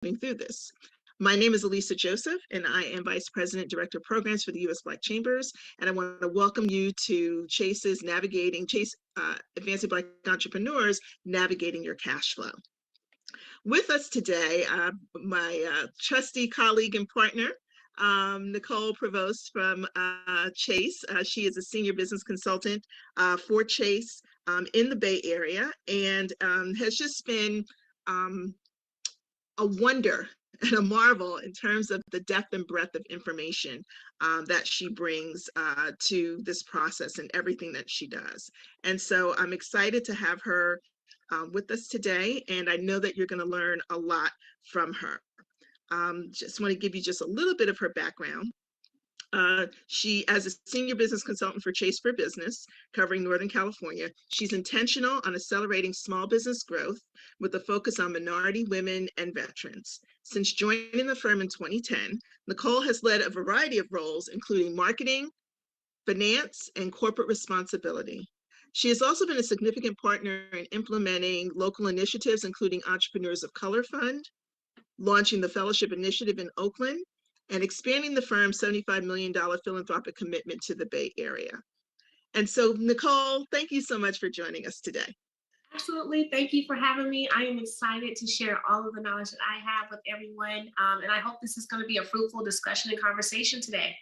through this. My name is Elisa Joseph, and I am Vice President, Director of Programs for the U.S. Black Chambers, and I want to welcome you to Chase's Advancing Black Entrepreneurs, Navigating Your Cash Flow. With us today, my trusty colleague and partner, Nicole Provost from Chase. She is a senior business consultant for Chase in the Bay Area, and has just been a wonder and a marvel in terms of the depth and breadth of information that she brings to this process and everything that she does. And so I'm excited to have her with us today, and I know that you're going to learn a lot from her. Just want to give you just a little bit of her background. She, as a senior business consultant for Chase for Business, covering Northern California, she's intentional on accelerating small business growth with a focus on minority, women, and veterans. Since joining the firm in 2010, Nicole has led a variety of roles, including marketing, finance, and corporate responsibility. She has also been a significant partner in implementing local initiatives, including Entrepreneurs of Color Fund, launching the Fellowship Initiative in Oakland, and expanding the firm's $75 million philanthropic commitment to the Bay Area. And so, Nicole, thank you so much for joining us today. Absolutely. Thank you for having me. I am excited to share all of the knowledge that I have with everyone. And I hope this is going to be a fruitful discussion and conversation today.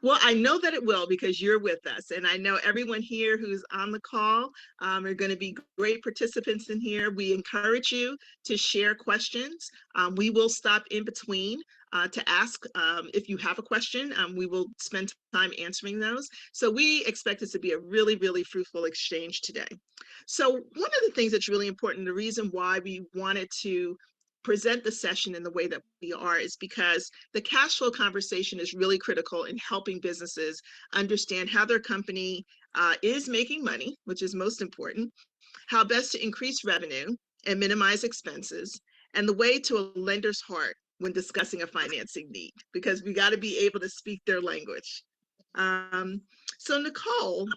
Well, I know that it will because you're with us. And I know everyone here who's on the call are going to be great participants in here. We encourage you to share questions. We will stop in between to ask if you have a question. We will spend time answering those. So we expect this to be a really, really fruitful exchange today. So one of the things that's really important, the reason why we wanted to present the session in the way that we are is because the cash flow conversation is really critical in helping businesses understand how their company is making money, which is most important, how best to increase revenue and minimize expenses, and the way to a lender's heart when discussing a financing need, because we got to be able to speak their language. So Nicole,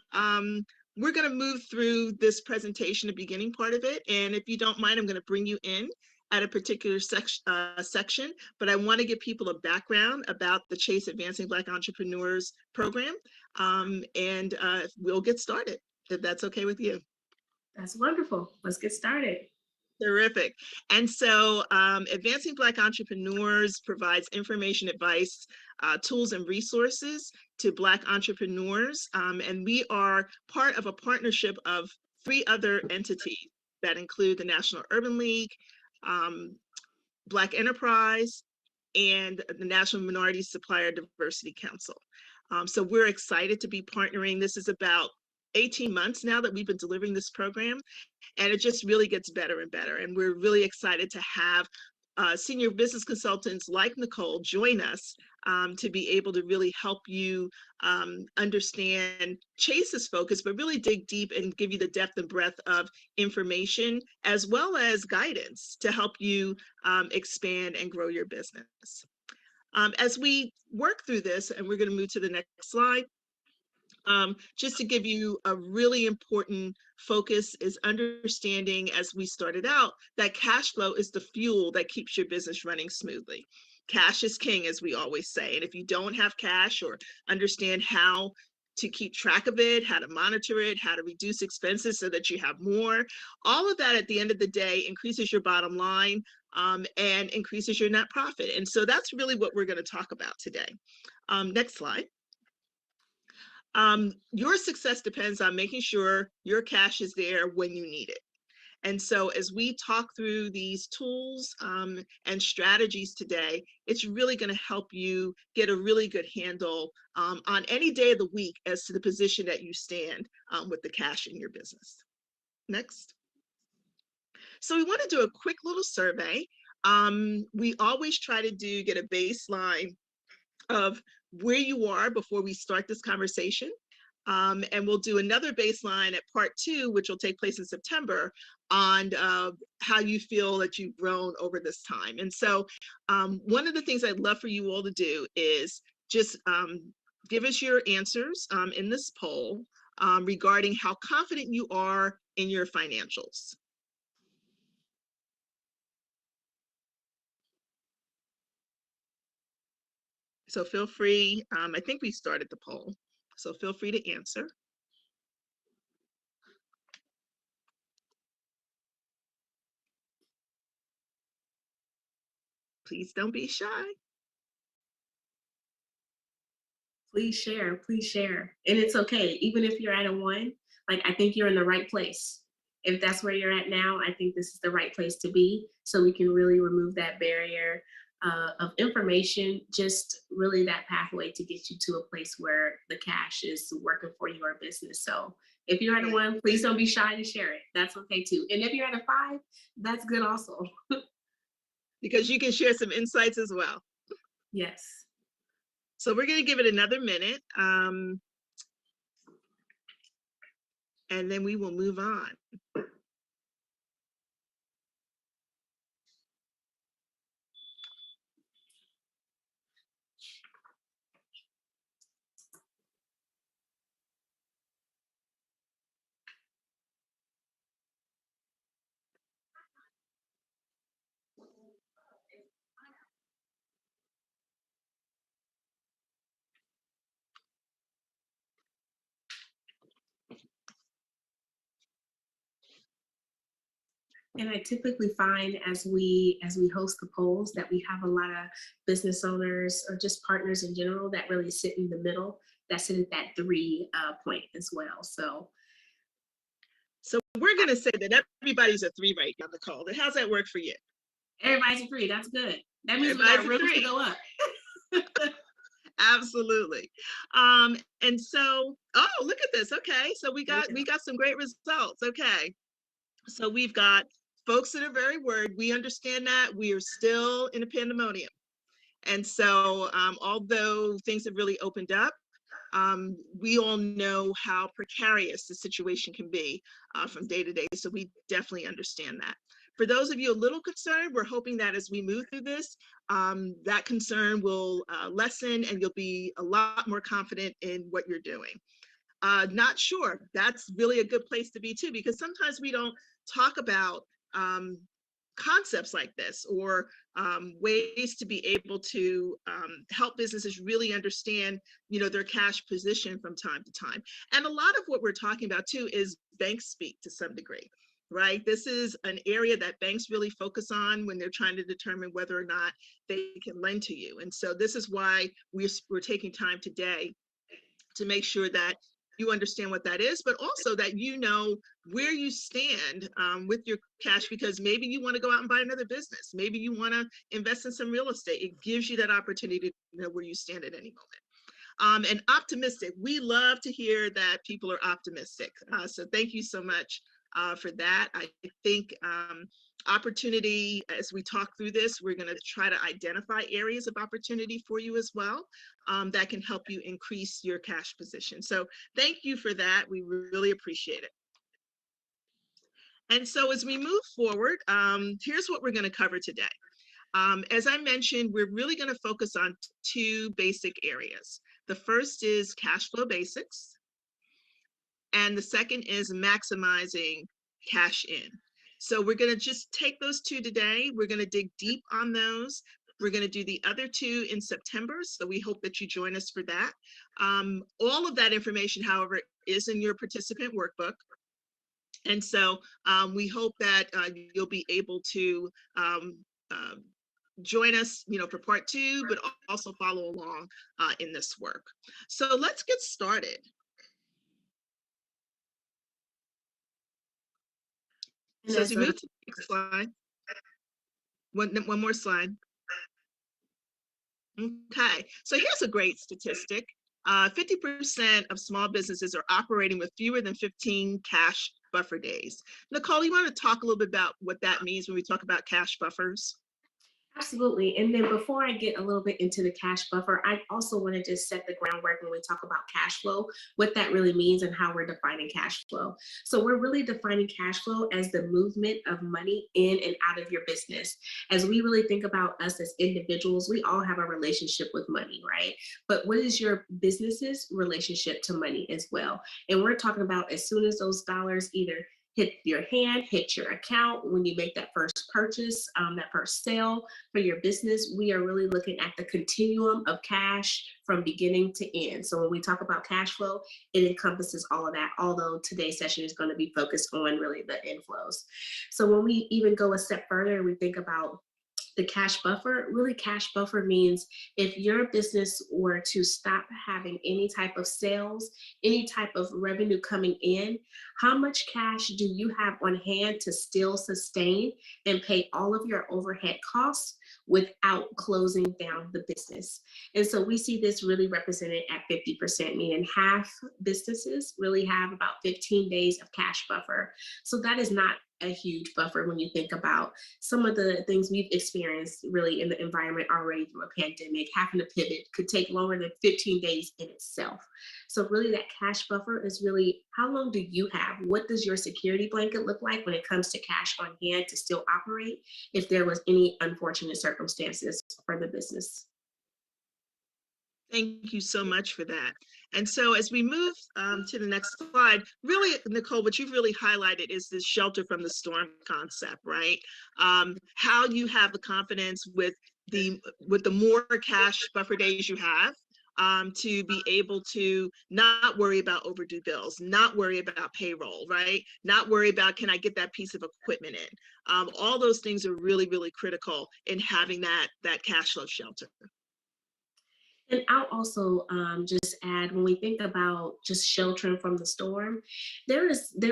we're going to move through this presentation, the beginning part of it, and if you don't mind, I'm going to bring you in at a particular section, but I want to give people a background about the Chase Advancing Black Entrepreneurs program, and we'll get started, if that's okay with you. That's wonderful. Let's get started. Terrific. And so Advancing Black Entrepreneurs provides information, advice, tools, and resources to Black entrepreneurs, and we are part of a partnership of 3 other entities that include the National Urban League, Black Enterprise, and the National Minority Supplier Diversity Council. So we're excited to be partnering. This is about 18 months now that we've been delivering this program, and it just really gets better and better. And we're really excited to have senior business consultants like Nicole join us to be able to really help you understand Chase's focus, but really dig deep and give you the depth and breadth of information, as well as guidance to help you expand and grow your business. As we work through this, and we're going to move to the next slide, just to give you a really important focus is understanding, as we started out, that cash flow is the fuel that keeps your business running smoothly. Cash is king, as we always say. And if you don't have cash or understand how to keep track of it, how to monitor it, how to reduce expenses so that you have more, all of that at the end of the day increases your bottom line and increases your net profit. And so that's really what we're going to talk about today. Next slide. Your success depends on making sure your cash is there when you need it. And so as we talk through these tools and strategies today, it's really going to help you get a really good handle on any day of the week as to the position that you stand with the cash in your business. Next. So we want to do a quick little survey. We always try to get a baseline of where you are before we start this conversation. And we'll do another baseline at part 2, which will take place in September, on how you feel that you've grown over this time. And so one of the things I'd love for you all to do is just give us your answers in this poll regarding how confident you are in your financials. So feel free, I think we started the poll, so feel free to answer. Please don't be shy. Please share, please share. And it's okay, even if you're at a 1, like, I think you're in the right place. If that's where you're at now, I think this is the right place to be, so we can really remove that barrier of information, just really that pathway to get you to a place where the cash is working for your business. So if you're at a Yeah. 1, please don't be shy to share it. That's okay too. And if you're at a 5, that's good also. Because you can share some insights as well. Yes. So we're going to give it another minute, and then we will move on. And I typically find as we host the polls that we have a lot of business owners or just partners in general that really sit in the middle, that sit at that 3 point as well. So We're going to say that everybody's a 3 right now, Nicole. How's that work for you? everybody's a 3. That's good. That means we Everybody's got a rooms to 3. go up. Absolutely. And so, oh, look at this. Okay, so we got some great results. Okay, so we've got folks that are very worried. We understand that we are still in a pandemonium, and so although things have really opened up, we all know how precarious the situation can be from day to day. So we definitely understand that. For those of you a little concerned, we're hoping that as we move through this, that concern will lessen and you'll be a lot more confident in what you're doing. Not sure, that's really a good place to be too, because sometimes we don't talk about concepts like this, or ways to be able to help businesses really understand, their cash position from time to time. And a lot of what we're talking about too is bank speak to some degree, right? This is an area that banks really focus on when they're trying to determine whether or not they can lend to you. And so this is why we're taking time today to make sure that you understand what that is, but also that you know where you stand with your cash, because maybe you want to go out and buy another business. Maybe you want to invest in some real estate. It gives you that opportunity to know where you stand at any moment. And optimistic. We love to hear that people are optimistic. So thank you so much for that. I think opportunity, as we talk through this, we're going to try to identify areas of opportunity for you as well that can help you increase your cash position. So thank you for that. We really appreciate it. And so as we move forward, here's what we're going to cover today. As I mentioned, we're really going to focus on 2 basic areas. The first is cash flow basics, and the second is maximizing cash in. So we're going to just take those 2 today. We're going to dig deep on those. We're going to do the other 2 in September, so we hope that you join us for that. All of that information, however, is in your participant workbook. And so we hope that you'll be able to join us, for part 2, but also follow along in this work. So let's get started. So as we move to the next slide, one more slide. Okay, so here's a great statistic. 50% of small businesses are operating with fewer than 15 cash buffer days. Nicole, you want to talk a little bit about what that means when we talk about cash buffers? Absolutely. And then before I get a little bit into the cash buffer, I also want to just set the groundwork when we talk about cash flow, what that really means and how we're defining cash flow. So we're really defining cash flow as the movement of money in and out of your business. As we really think about us as individuals, we all have a relationship with money, right? But what is your business's relationship to money as well? And we're talking about as soon as those dollars either hit your hand, hit your account when you make that first purchase, that first sale for your business. We are really looking at the continuum of cash from beginning to end. So when we talk about cash flow, it encompasses all of that, although today's session is going to be focused on really the inflows. So when we even go a step further, we think about the cash buffer. Really, cash buffer means if your business were to stop having any type of sales, any type of revenue coming in, how much cash do you have on hand to still sustain and pay all of your overhead costs without closing down the business? And so we see this really represented at 50%, meaning half businesses really have about 15 days of cash buffer. So that is not a huge buffer when you think about some of the things we've experienced really in the environment already through a pandemic. Having to pivot could take longer than 15 days in itself. So really that cash buffer is really, how long do you have? What does your security blanket look like when it comes to cash on hand to still operate if there was any unfortunate circumstances for the business? Thank you so much for that. And so as we move to the next slide, really, Nicole, what you've really highlighted is this shelter from the storm concept, right? How you have the confidence with the more cash buffer days you have, to be able to not worry about overdue bills, not worry about payroll, right? Not worry about, can I get that piece of equipment in? All those things are really, really critical in having that cash flow shelter. And I'll also just add, when we think about just sheltering from the storm, there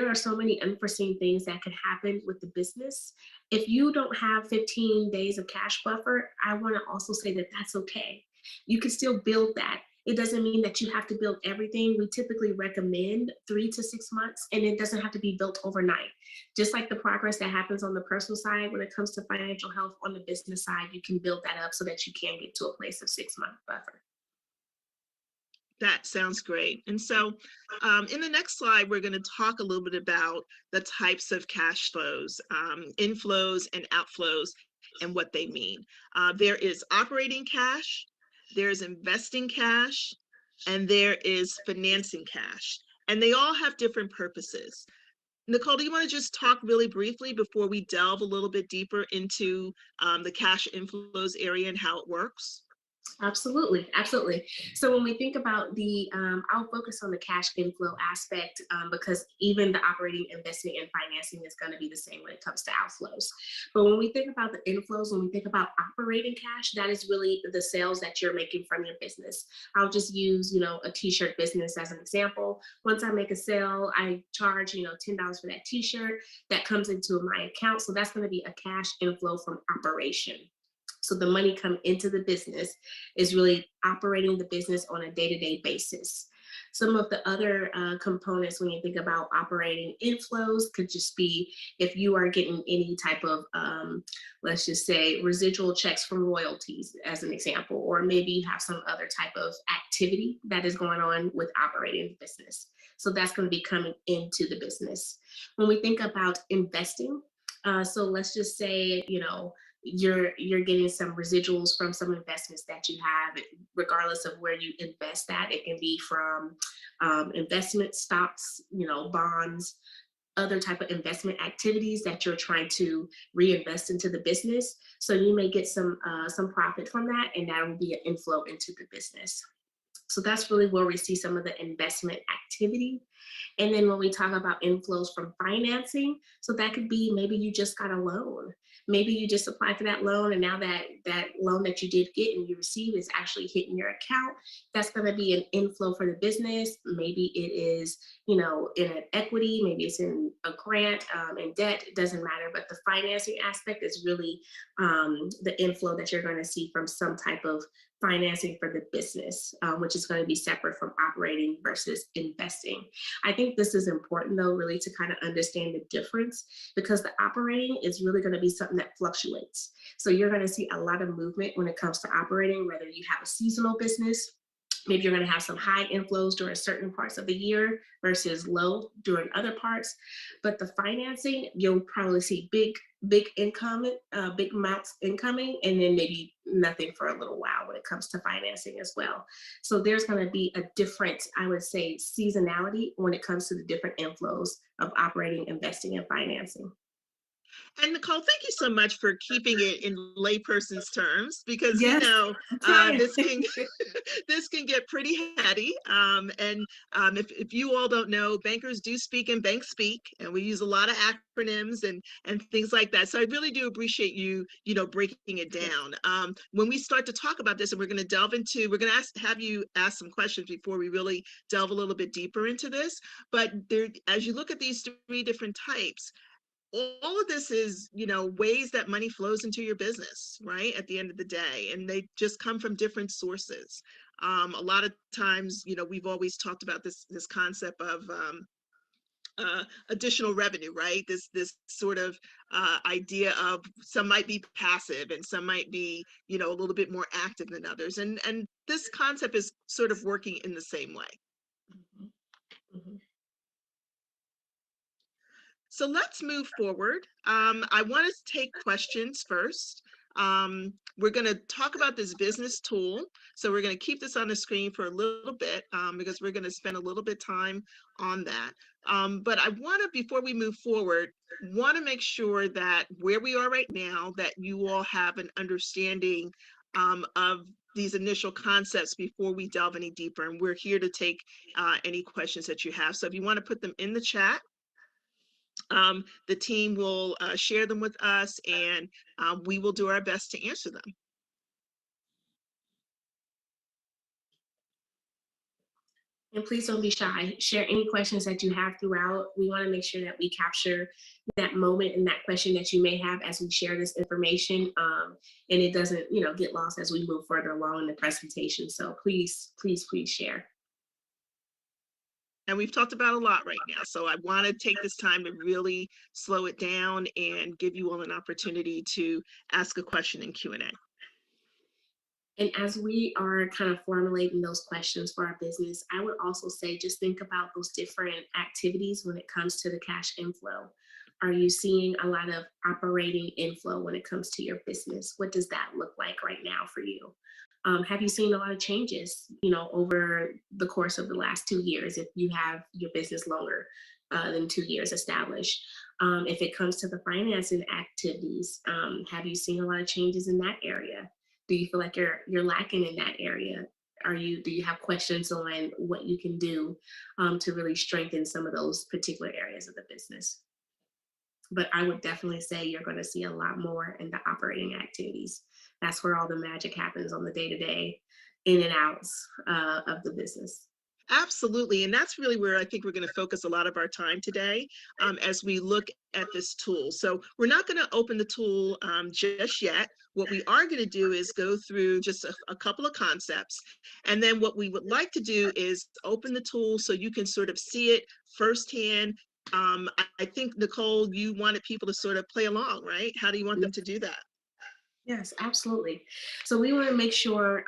are so many unforeseen things that could happen with the business. If you don't have 15 days of cash buffer, I want to also say that that's okay. You can still build that. It doesn't mean that you have to build everything. We typically recommend 3 to 6 months, and it doesn't have to be built overnight. Just like the progress that happens on the personal side, when it comes to financial health on the business side, you can build that up so that you can get to a place of 6 month buffer. That sounds great. And so in the next slide, we're going to talk a little bit about the types of cash flows, inflows and outflows, and what they mean. There is operating cash, there's investing cash, and there is financing cash. And they all have different purposes. Nicole, do you want to just talk really briefly before we delve a little bit deeper into the cash inflows area and how it works? Absolutely, absolutely. So when we think about I'll focus on the cash inflow aspect because even the operating, investing, and financing is going to be the same when it comes to outflows. But when we think about the inflows, when we think about operating cash, that is really the sales that you're making from your business. I'll just use, a t-shirt business as an example. Once I make a sale, I charge, $10 for that t-shirt that comes into my account. So that's going to be a cash inflow from operation. So the money come into the business is really operating the business on a day-to-day basis. Some of the other components when you think about operating inflows could just be if you are getting any type of, let's just say, residual checks from royalties, as an example, or maybe you have some other type of activity that is going on with operating the business. So that's going to be coming into the business. When we think about investing, so let's just say, you're getting some residuals from some investments that you have, regardless of where you invest that. It can be from investment stocks, bonds, other type of investment activities that you're trying to reinvest into the business. So you may get some profit from that, and that will be an inflow into the business. So that's really where we see some of the investment activity. And then when we talk about inflows from financing, so that could be maybe you just got a loan. Maybe you just applied for that loan, and now that loan that you did get and you receive is actually hitting your account. That's going to be an inflow for the business. Maybe it is, in an equity, maybe it's in a grant, in debt, it doesn't matter. But the financing aspect is really the inflow that you're going to see from some type of financing for the business, which is going to be separate from operating versus investing. I think this is important, though, really to kind of understand the difference, because the operating is really going to be something that fluctuates. So you're going to see a lot of movement when it comes to operating, whether you have a seasonal business, Maybe you're going to have some high inflows during certain parts of the year versus low during other parts. But the financing, you'll probably see big income, big amounts incoming, and then maybe nothing for a little while when it comes to financing as well. So there's going to be a different, I would say, seasonality when it comes to the different inflows of operating, investing, and financing. And Nicole, thank you so much for keeping it in layperson's terms, because Yes, I'm trying. this can this can get pretty heady. If you all don't know, bankers do speak in bank speak, and we use a lot of acronyms and things like that. So I really do appreciate you breaking it Yes. down. When we start to talk about this, and we're going to delve into, we're going to have you ask some questions before we really delve a little bit deeper into this. But there, as you look at these three different types, all of this is ways that money flows into your business, right, at the end of the day, and they just come from different sources. A lot of times, we've always talked about this concept of additional revenue, right? This sort of idea of some might be passive and some might be a little bit more active than others, and this concept is sort of working in the same way. Mhm, mhm. So let's move forward. I want to take questions first. We're going to talk about this business tool. So we're going to keep this on the screen for a little bit, because we're going to spend a little bit time on that. But I want to, before we move forward, want to make sure that where we are right now, that you all have an understanding of these initial concepts before we delve any deeper. And we're here to take any questions that you have. So if you want to put them in the chat, the team will share them with us, and we will do our best to answer them. And please don't be shy. Share any questions that you have throughout. We want to make sure that we capture that moment and that question that you may have as we share this information, and it doesn't, get lost as we move further along in the presentation. So please, please, please share. And we've talked about a lot right now, so I want to take this time to really slow it down and give you all an opportunity to ask a question in Q&A. And as we are kind of formulating those questions for our business, I would also say just think about those different activities when it comes to the cash inflow. Are you seeing a lot of operating inflow when it comes to your business? What does that look like right now for you? Have you seen a lot of changes, over the course of the last 2 years, if you have your business longer than 2 years established? If it comes to the financing activities, have you seen a lot of changes in that area? Do you feel like you're lacking in that area? Do you have questions on what you can do to really strengthen some of those particular areas of the business? But I would definitely say you're going to see a lot more in the operating activities. That's where all the magic happens on the day-to-day in and outs of the business. Absolutely. And that's really where I think we're going to focus a lot of our time today, as we look at this tool. So we're not going to open the tool just yet. What we are going to do is go through just a couple of concepts. And then what we would like to do is open the tool so you can sort of see it firsthand. I think, Nicole, you wanted people to sort of play along, right? How do you want them to do that? Yes, absolutely. So we want to make sure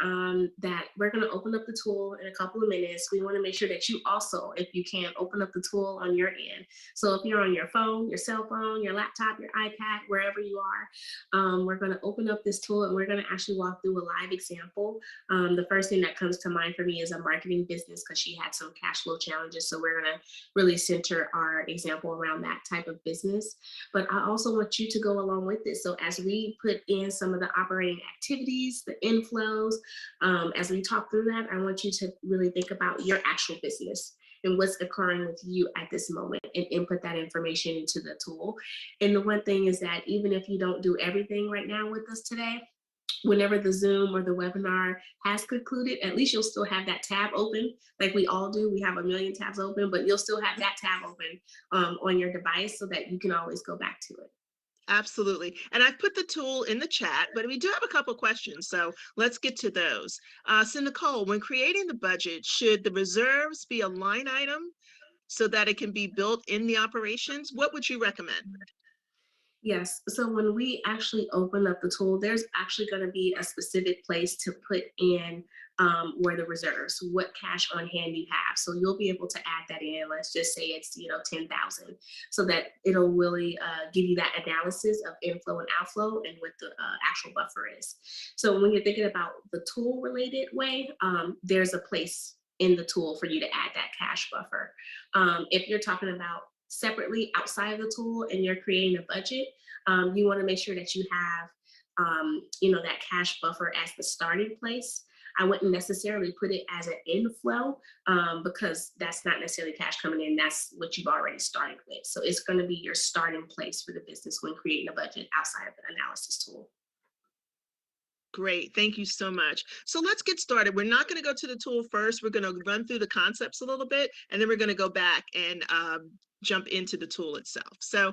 that we're going to open up the tool in a couple of minutes. We want to make sure that you also, if you can, open up the tool on your end. So if you're on your phone, your cell phone, your laptop, your iPad, wherever you are, we're going to open up this tool and we're going to actually walk through a live example. The first thing that comes to mind for me is a marketing business because she had some cash flow challenges. So we're going to really center our example around that type of business. But I also want you to go along with this. So as we put in some of the operating activities, the inflows, as we talk through that, I want you to really think about your actual business and what's occurring with you at this moment and input that information into the tool. And the one thing is that even if you don't do everything right now with us today, whenever the Zoom or the webinar has concluded, at least you'll still have that tab open like we all do. We have a million tabs open, but you'll still have that tab open on your device so that you can always go back to it. Absolutely. And I've put the tool in the chat, but we do have a couple questions, so let's get to those. So Nicole, when creating the budget, should the reserves be a line item so that it can be built in the operations? What would you recommend? Yes. So when we actually open up the tool, there's actually going to be a specific place to put in where the reserves, what cash on hand you have. So you'll be able to add that in. Let's just say it's 10,000, so that it'll really give you that analysis of inflow and outflow and what the actual buffer is. So when you're thinking about the tool related way, there's a place in the tool for you to add that cash buffer. If you're talking about separately outside of the tool and you're creating a budget, you want to make sure that you have that cash buffer as the starting place. I wouldn't necessarily put it as an inflow because that's not necessarily cash coming in. That's what you've already started with. So it's going to be your starting place for the business when creating a budget outside of the analysis tool. Great. Thank you so much. So let's get started. We're not going to go to the tool first. We're going to run through the concepts a little bit, and then we're going to go back and jump into the tool itself. So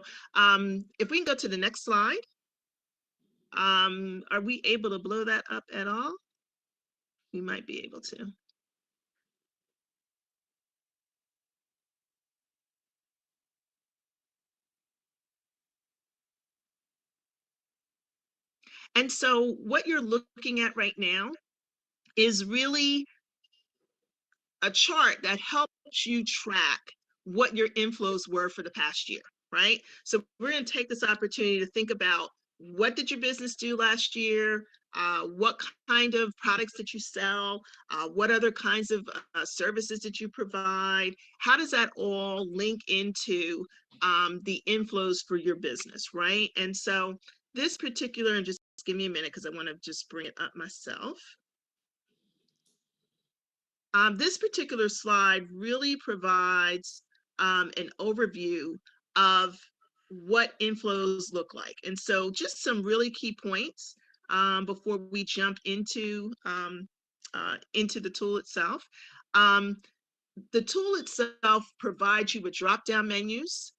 if we can go to the next slide. Are we able to blow that up at all? We might be able to. And so what you're looking at right now is really a chart that helps you track what your inflows were for the past year, right? So we're going to take this opportunity to think about, what did your business do last year? What kind of products did you sell? What other kinds of services did you provide? How does that all link into the inflows for your business, right? And so this particular, and just give me a minute because I want to just bring it up myself. This particular slide really provides an overview of what inflows look like. And so just some really key points before we jump into the tool itself. The tool itself provides you with drop-down menus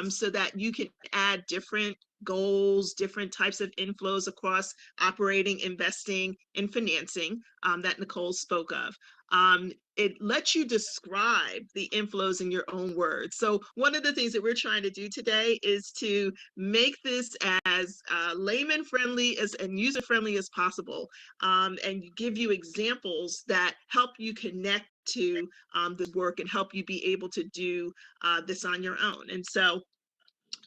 so that you can add different goals, different types of inflows across operating, investing, and financing that Nicole spoke of. It lets you describe the inflows in your own words. So one of the things that we're trying to do today is to make this as layman friendly and user friendly as possible, and give you examples that help you connect to this work and help you be able to do this on your own. And so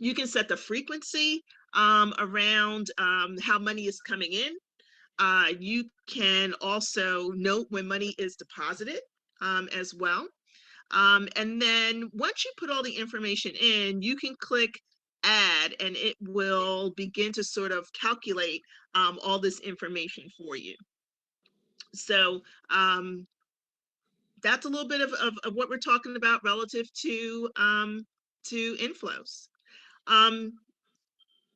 you can set the frequency around how money is coming in. You can also note when money is deposited as well. And then once you put all the information in, you can click add, and it will begin to sort of calculate all this information for you. So that's a little bit of what we're talking about relative to inflows.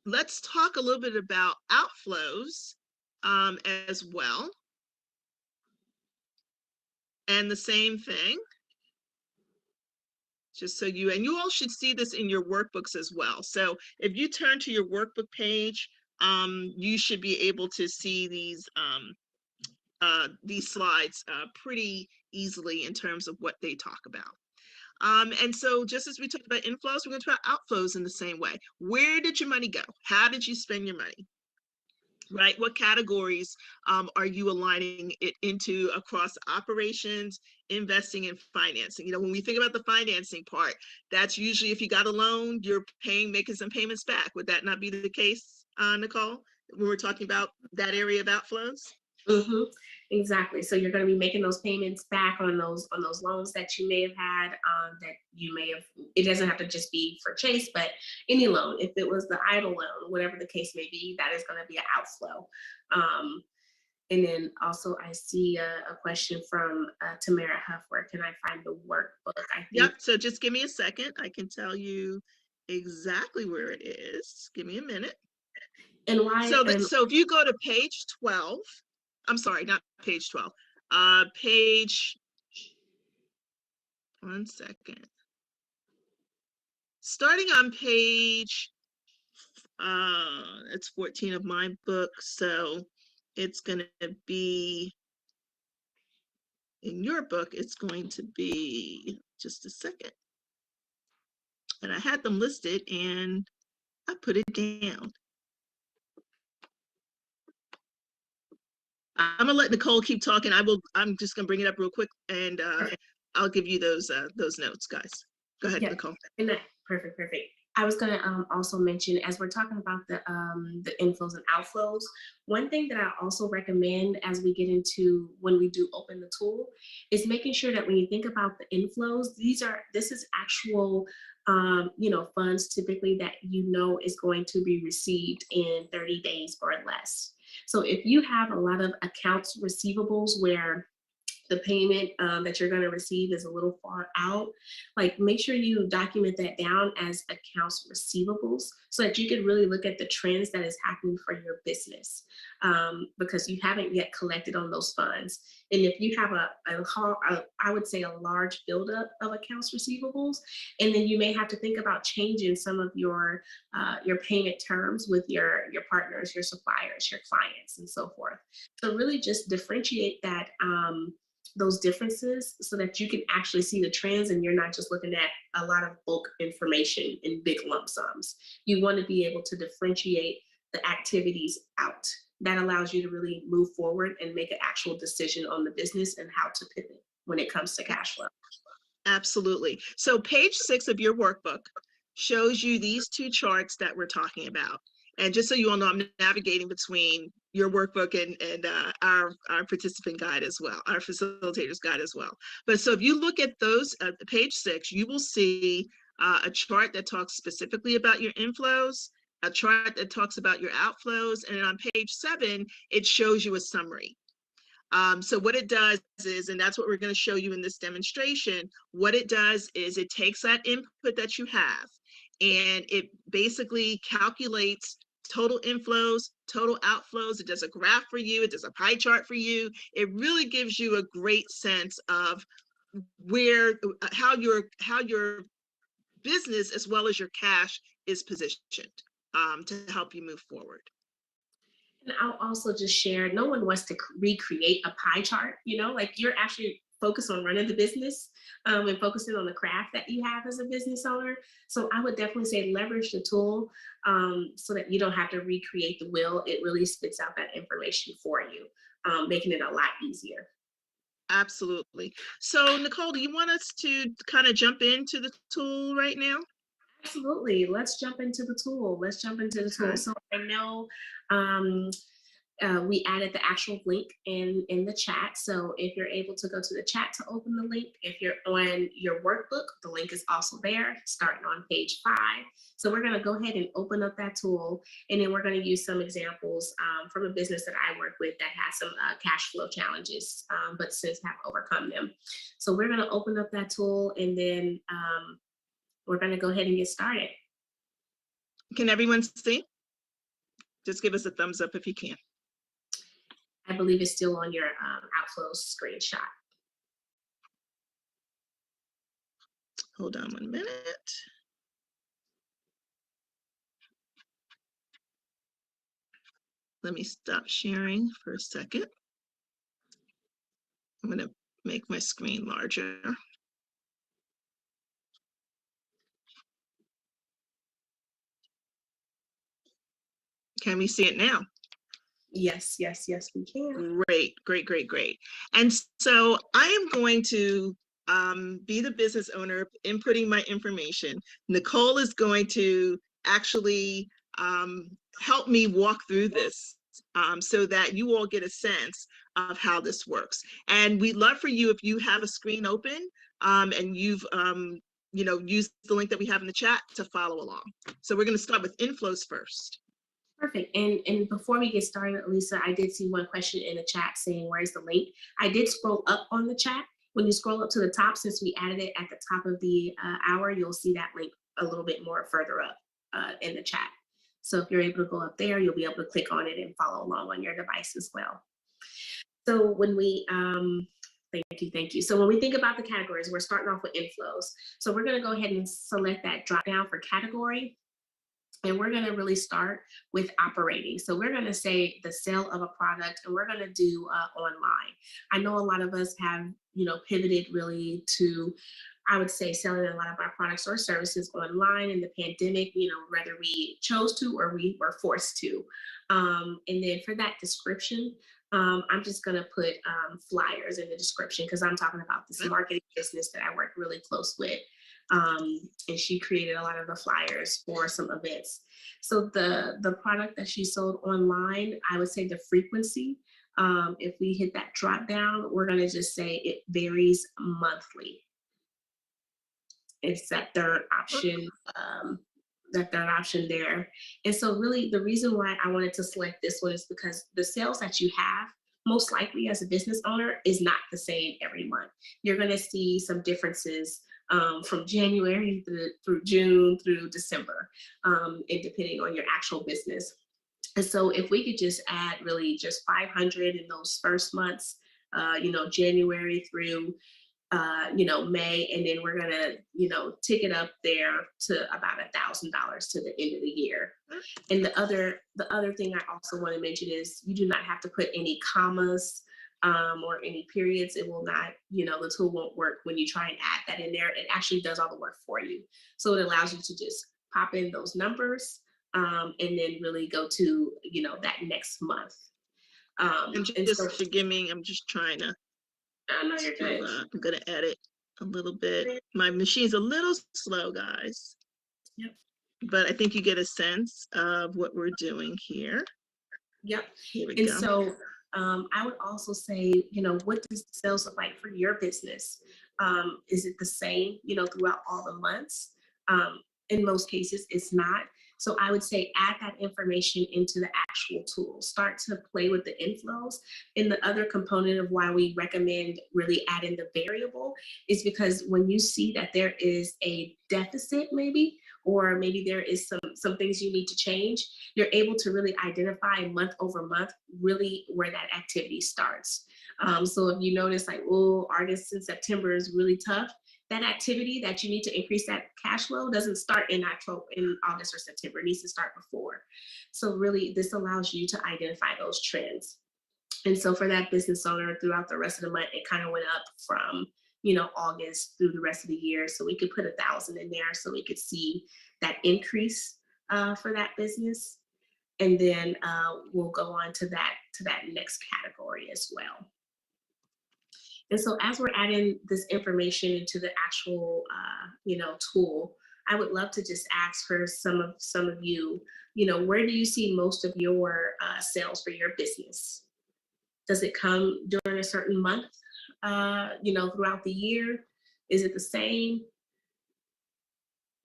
Let's talk a little bit about outflows as well. And the same thing, just so you all should see this in your workbooks as well. So if you turn to your workbook page, you should be able to see these slides pretty easily in terms of what they talk about. And so just as we talked about inflows, we're going to talk about outflows in the same way. Where did your money go? How did you spend your money? Right? What categories are you aligning it into across operations, investing, and financing? When we think about the financing part, that's usually if you got a loan, you're making some payments back. Would that not be the case, Nicole, when we're talking about that area of outflows? Mm-hmm. Exactly. So you're going to be making those payments back on those loans that you may have had, that you may have. It doesn't have to just be for Chase, but any loan. If it was the idle loan, whatever the case may be, that is going to be an outflow. And then also I see a question from Tamara Huff. Where can I find the workbook? Yep. So just give me a second. I can tell you exactly where it is. Give me a minute. And why? So if you go to page 12, I'm sorry, not page 12, page, one second. Starting on page, it's 14 of my book, so it's going to be, in your book, it's going to be, just a second. And I had them listed, and I put it down. I'm gonna let Nicole keep talking. I'm just gonna bring it up real quick, and Perfect. I'll give you those notes, guys. Go ahead, Yep. Nicole. And that perfect, perfect. I was going to also mention, as we're talking about the inflows and outflows, one thing that I also recommend as we get into when we do open the tool is making sure that when you think about the inflows, this is actual funds typically that is going to be received in 30 days or less. So if you have a lot of accounts receivables where the payment that you're going to receive is a little far out, like make sure you document that down as accounts receivables so that you can really look at the trends that is happening for your business, because you haven't yet collected on those funds. And if you have I would say a large buildup of accounts receivables, and then you may have to think about changing some of your payment terms with your partners, your suppliers, your clients, and so forth. So really just differentiate that, those differences so that you can actually see the trends and you're not just looking at a lot of bulk information in big lump sums. You want to be able to differentiate the activities out. That allows you to really move forward and make an actual decision on the business and how to pivot when it comes to cash flow. Absolutely. So page 6 of your workbook shows you these two charts that we're talking about. And just so you all know, I'm navigating between your workbook and our participant guide as well, our facilitators guide as well. But so if you look at those, page 6, you will see a chart that talks specifically about your inflows, a chart that talks about your outflows, and on page 7, it shows you a summary. So what it does is, and that's what we're going to show you in this demonstration, what it does is it takes that input that you have and it basically calculates total inflows, total outflows. It does a graph for you. It does a pie chart for you. It really gives you a great sense of how your business as well as your cash is positioned to help you move forward. And I'll also just share, no one wants to recreate a pie chart, like you're actually focused on running the business, and focusing on the craft that you have as a business owner. So I would definitely say leverage the tool, so that you don't have to recreate the wheel. It really spits out that information for you, making it a lot easier. Absolutely. So Nicole, do you want us to kind of jump into the tool right now? Absolutely. Let's jump into the tool. Okay. So I know, um, we added the actual link in the chat. So if you're able to go to the chat to open the link, if you're on your workbook, the link is also there, starting on page 5. So we're going to go ahead and open up that tool, and then we're going to use some examples from a business that I work with that has some cash flow challenges, but since have overcome them. So we're going to open up that tool, and then we're going to go ahead and get started. Can everyone see? Just give us a thumbs up if you can. I believe it's still on your Outflows screenshot. Hold on 1 minute. Let me stop sharing for a second. I'm going to make my screen larger. Can we see it now? Yes, we can. Great. And so I am going to be the business owner inputting my information. Nicole is going to actually help me walk through this so that you all get a sense of how this works. And we'd love for you, if you have a screen open and you've used the link that we have in the chat, to follow along. So we're going to start with inflows first. Perfect. And before we get started, Lisa, I did see one question in the chat saying, where's the link? I did scroll up on the chat. When you scroll up to the top, since we added it at the top of the hour, you'll see that link a little bit more further up in the chat. So if you're able to go up there, you'll be able to click on it and follow along on your device as well. So when we, thank you. So when we think about the categories, we're starting off with inflows. So we're going to go ahead and select that drop down for category. And we're going to really start with operating. So we're going to say the sale of a product, and we're going to do online. I know a lot of us have, pivoted really to I would say selling a lot of our products or services online in the pandemic, whether we chose to or we were forced to. And then for that description, I'm just going to put flyers in the description because I'm talking about this marketing business that I work really close with. And she created a lot of the flyers for some events. So the product that she sold online, I would say the frequency. If we hit that drop down, we're going to just say it varies monthly. It's that third option, there. And so really the reason why I wanted to select this one is because the sales that you have, most likely as a business owner, is not the same every month. You're going to see some differences from January through June through December, and depending on your actual business. And so if we could just add really just 500 in those first months, January through May, and then we're gonna, tick it up there to about $1,000 to the end of the year. And the other thing I also want to mention is you do not have to put any commas or any periods. It will not, the tool won't work when you try and add that in there. It actually does all the work for you. So it allows you to just pop in those numbers and then really go to, that next month. And just forgive me, I'm just trying to. No, you're good. I'm gonna edit a little bit. My machine's a little slow, guys. Yep. But I think you get a sense of what we're doing here. Yep. Here we and go. So I would also say, what does sales look like for your business? Is it the same, throughout all the months? In most cases, it's not. So I would say add that information into the actual tool. Start to play with the inflows. And the other component of why we recommend really adding the variable is because when you see that there is a deficit maybe, or maybe there is some things you need to change, you're able to really identify month over month really where that activity starts. So if you notice like, oh, August and September is really tough, that activity that you need to increase that cash flow doesn't start in August or September. It needs to start before. So really, this allows you to identify those trends. And so for that business owner, throughout the rest of the month, it kind of went up from, August through the rest of the year. So we could put 1,000 in there so we could see that increase for that business. And then we'll go on to that next category as well. And so as we're adding this information into the actual, tool, I would love to just ask for some of you, where do you see most of your sales for your business? Does it come during a certain month, throughout the year? Is it the same?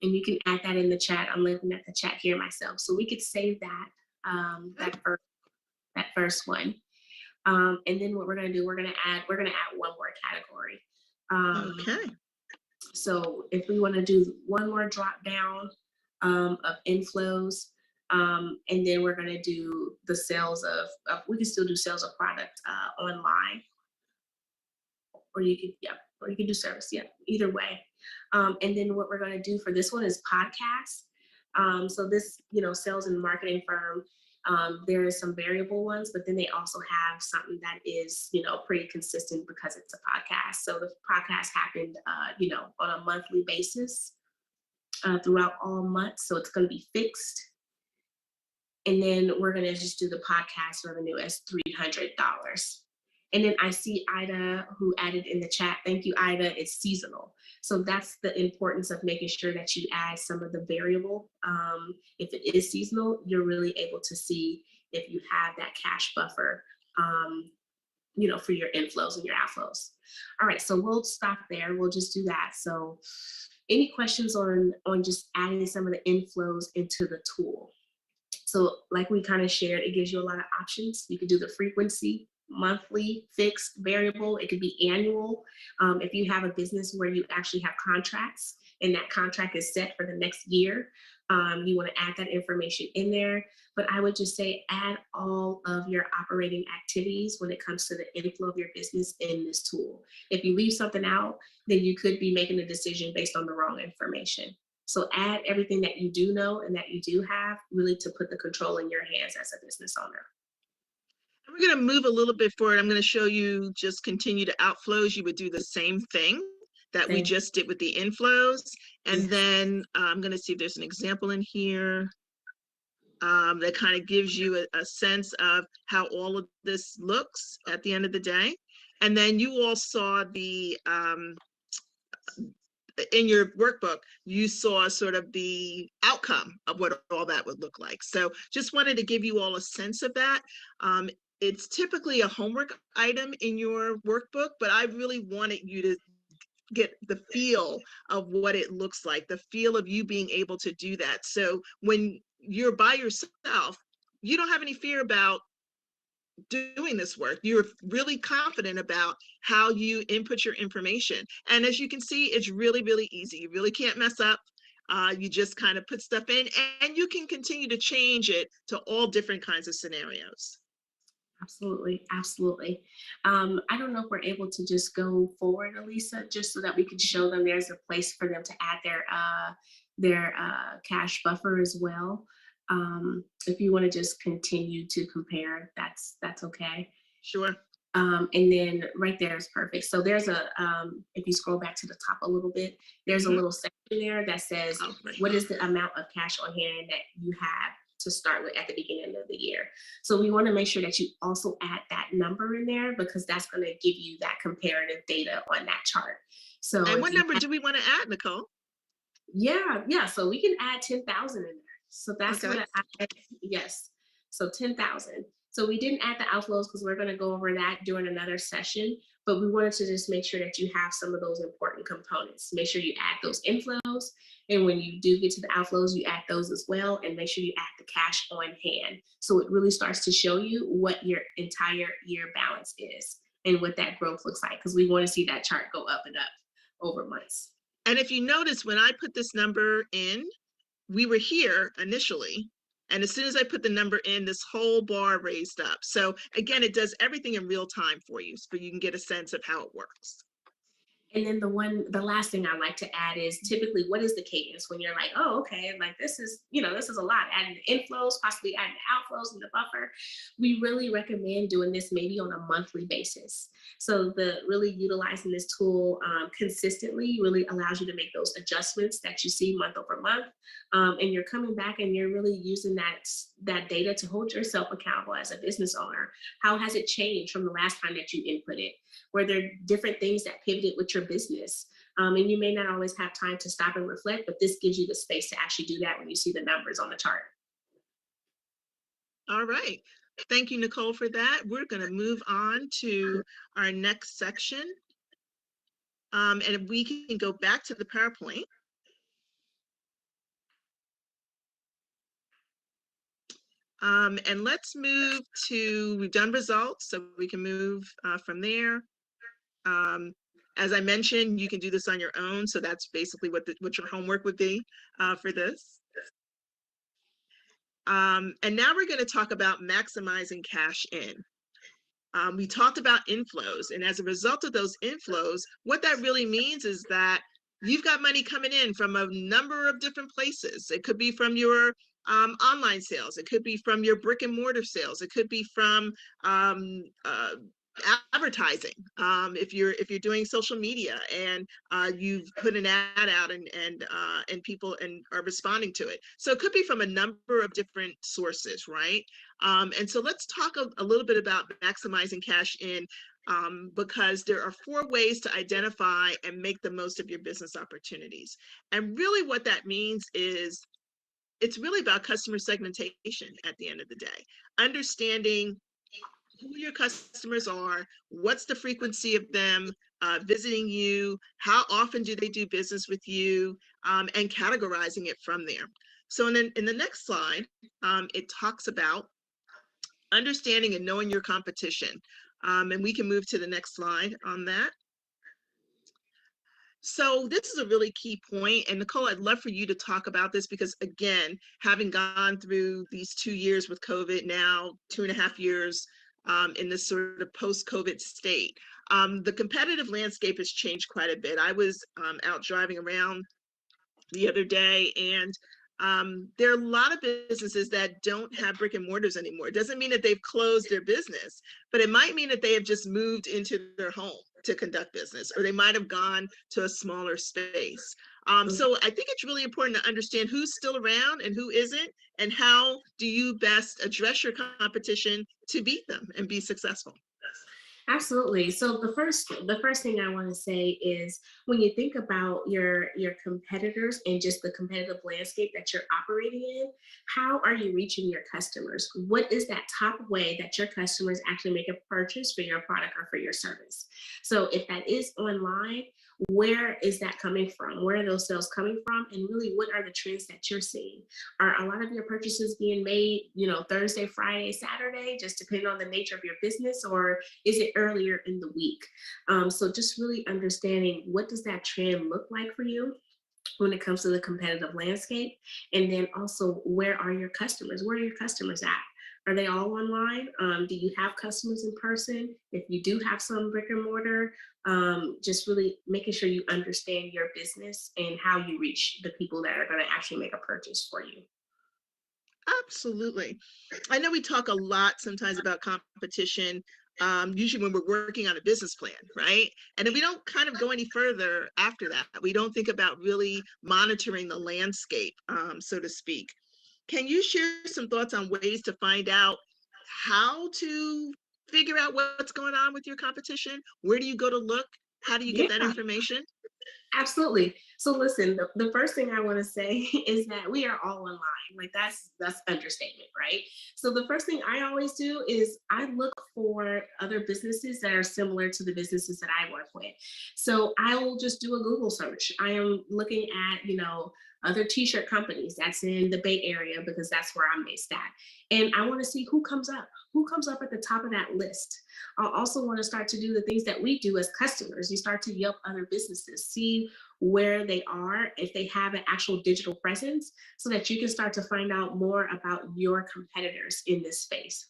And you can add that in the chat. I'm looking at the chat here myself. So we could save that first one. And then what we're going to do, we're going to add one more category. Okay. So if we want to do one more drop down of inflows, and then we're going to do the sales of we can still do sales of product online, or you could do service. Yeah, either way. And then what we're going to do for this one is podcasts. So this, sales and marketing firm, there is some variable ones, but then they also have something that is, pretty consistent because it's a podcast. So the podcast happened, on a monthly basis throughout all months. So it's going to be fixed. And then we're going to just do the podcast revenue as $300. And then I see Ida who added in the chat. Thank you, Ida. It's seasonal. So that's the importance of making sure that you add some of the variable. If it is seasonal, you're really able to see if you have that cash buffer, for your inflows and your outflows. All right, so we'll stop there. We'll just do that. So any questions on just adding some of the inflows into the tool? So like we kind of shared, it gives you a lot of options. You can do the frequency, monthly, fixed, variable. It could be annual. If you have a business where you actually have contracts and that contract is set for the next year, you want to add that information in there. But I would just say add all of your operating activities when it comes to the inflow of your business in this tool. If you leave something out, then you could be making a decision based on the wrong information. So add everything that you do know and that you do have, really to put the control in your hands as a business owner. We're going to move a little bit forward. I'm going to show you just continue to outflows. You would do the same thing. that we Same. just did with the inflows. And then I'm going to see if there's an example in here that kind of gives you a sense of how all of this looks at the end of the day. And then you all saw the, in your workbook, you saw sort of the outcome of what all that would look like. So just wanted to give you all a sense of that. It's typically a homework item in your workbook, but I really wanted you to get the feel of what it looks like, the feel of you being able to do that. So when you're by yourself, you don't have any fear about doing this work. You're really confident about how you input your information. And as you can see, it's really, really easy. You really can't mess up. You just kind of put stuff in, and you can continue to change it to all different kinds of scenarios. Absolutely, absolutely. I don't know if we're able to just go forward, Elisa, just so that we can show them there's a place for them to add their cash buffer as well. If you want to just continue to compare, that's okay. Sure. And then right there is perfect. So there's if you scroll back to the top a little bit, there's a little section there that says, what is the amount of cash on hand that you have to start with at the beginning of the year? So we want to make sure that you also add that number in there, because that's going to give you that comparative data on that chart. So and what number do we want to add, Nicole? Yeah. So we can add 10,000 in there. So that's Okay. what yes. So 10,000. So we didn't add the outflows because we're going to go over that during another session, but we wanted to just make sure that you have some of those important components. Make sure you add those inflows. And when you do get to the outflows, you add those as well, and make sure you add the cash on hand. So it really starts to show you what your entire year balance is and what that growth looks like, because we want to see that chart go up and up over months. And if you notice, when I put this number in, we were here initially. And as soon as I put the number in, this whole bar raised up. So again, it does everything in real time for you, so you can get a sense of how it works. And then the last thing I like to add is typically, what is the cadence when you're like, oh, okay, like this is a lot, adding the inflows, possibly adding the outflows and the buffer. We really recommend doing this maybe on a monthly basis. So really utilizing this tool consistently really allows you to make those adjustments that you see month over month. And you're coming back and you're really using that data to hold yourself accountable as a business owner. How has it changed from the last time that you inputted? Were there different things that pivoted with your business? And you may not always have time to stop and reflect, but this gives you the space to actually do that when you see the numbers on the chart. All right. Thank you, Nicole, for that. We're going to move on to our next section. And we can go back to the PowerPoint. And let's move to, we've done results, so we can move from there. As I mentioned, you can do this on your own. So that's basically what your homework would be for this. And now we're going to talk about maximizing cash in. We talked about inflows, and as a result of those inflows, what that really means is that you've got money coming in from a number of different places. It could be from your online sales. It could be from your brick and mortar sales. It could be from advertising. If you're doing social media and you've put an ad out and people are responding to it. So it could be from a number of different sources, right? And so let's talk a little bit about maximizing cash in, because there are 4 ways to identify and make the most of your business opportunities. And really what that means is it's really about customer segmentation at the end of the day. Understanding who your customers are, what's the frequency of them visiting you, how often do they do business with you, and categorizing it from there. So in the next slide, it talks about understanding and knowing your competition. And we can move to the next slide on that. So this is a really key point, and Nicole, I'd love for you to talk about this, because again, having gone through these 2 years with COVID, now 2.5 years in this sort of post-COVID state, the competitive landscape has changed quite a bit. I was out driving around the other day, and there are a lot of businesses that don't have brick and mortars anymore. It doesn't mean that they've closed their business, but it might mean that they have just moved into their home. to conduct business, or they might have gone to a smaller space. Mm. So I think it's really important to understand who's still around and who isn't, and how do you best address your competition to beat them and be successful. Absolutely. So the first thing I want to say is when you think about your competitors and just the competitive landscape that you're operating in, how are you reaching your customers? What is that top way that your customers actually make a purchase for your product or for your service? So if that is online, where is that coming from? Where are those sales coming from? And really, what are the trends that you're seeing? Are a lot of your purchases being made, Thursday, Friday, Saturday, just depending on the nature of your business, or is it earlier in the week? So just really understanding what does that trend look like for you when it comes to the competitive landscape, and then also where are your customers? Where are your customers at? Are they all online? Do you have customers in person? If you do have some brick and mortar, just really making sure you understand your business and how you reach the people that are going to actually make a purchase for you. Absolutely. I know we talk a lot sometimes about competition, usually when we're working on a business plan, right? And then we don't kind of go any further after that. We don't think about really monitoring the landscape, so to speak. Can you share some thoughts on ways to find out how to figure out what's going on with your competition? Where do you go to look? How do you get Yeah. that information? Absolutely. So listen, the first thing I want to say is that we are all online. Like that's understatement, right? So the first thing I always do is I look for other businesses that are similar to the businesses that I work with. So I will just do a Google search. I am looking at, other t-shirt companies that's in the Bay Area because that's where I'm based at. And I want to see who comes up at the top of that list. I'll also want to start to do the things that we do as customers. You start to Yelp other businesses, see where they are, if they have an actual digital presence, so that you can start to find out more about your competitors in this space.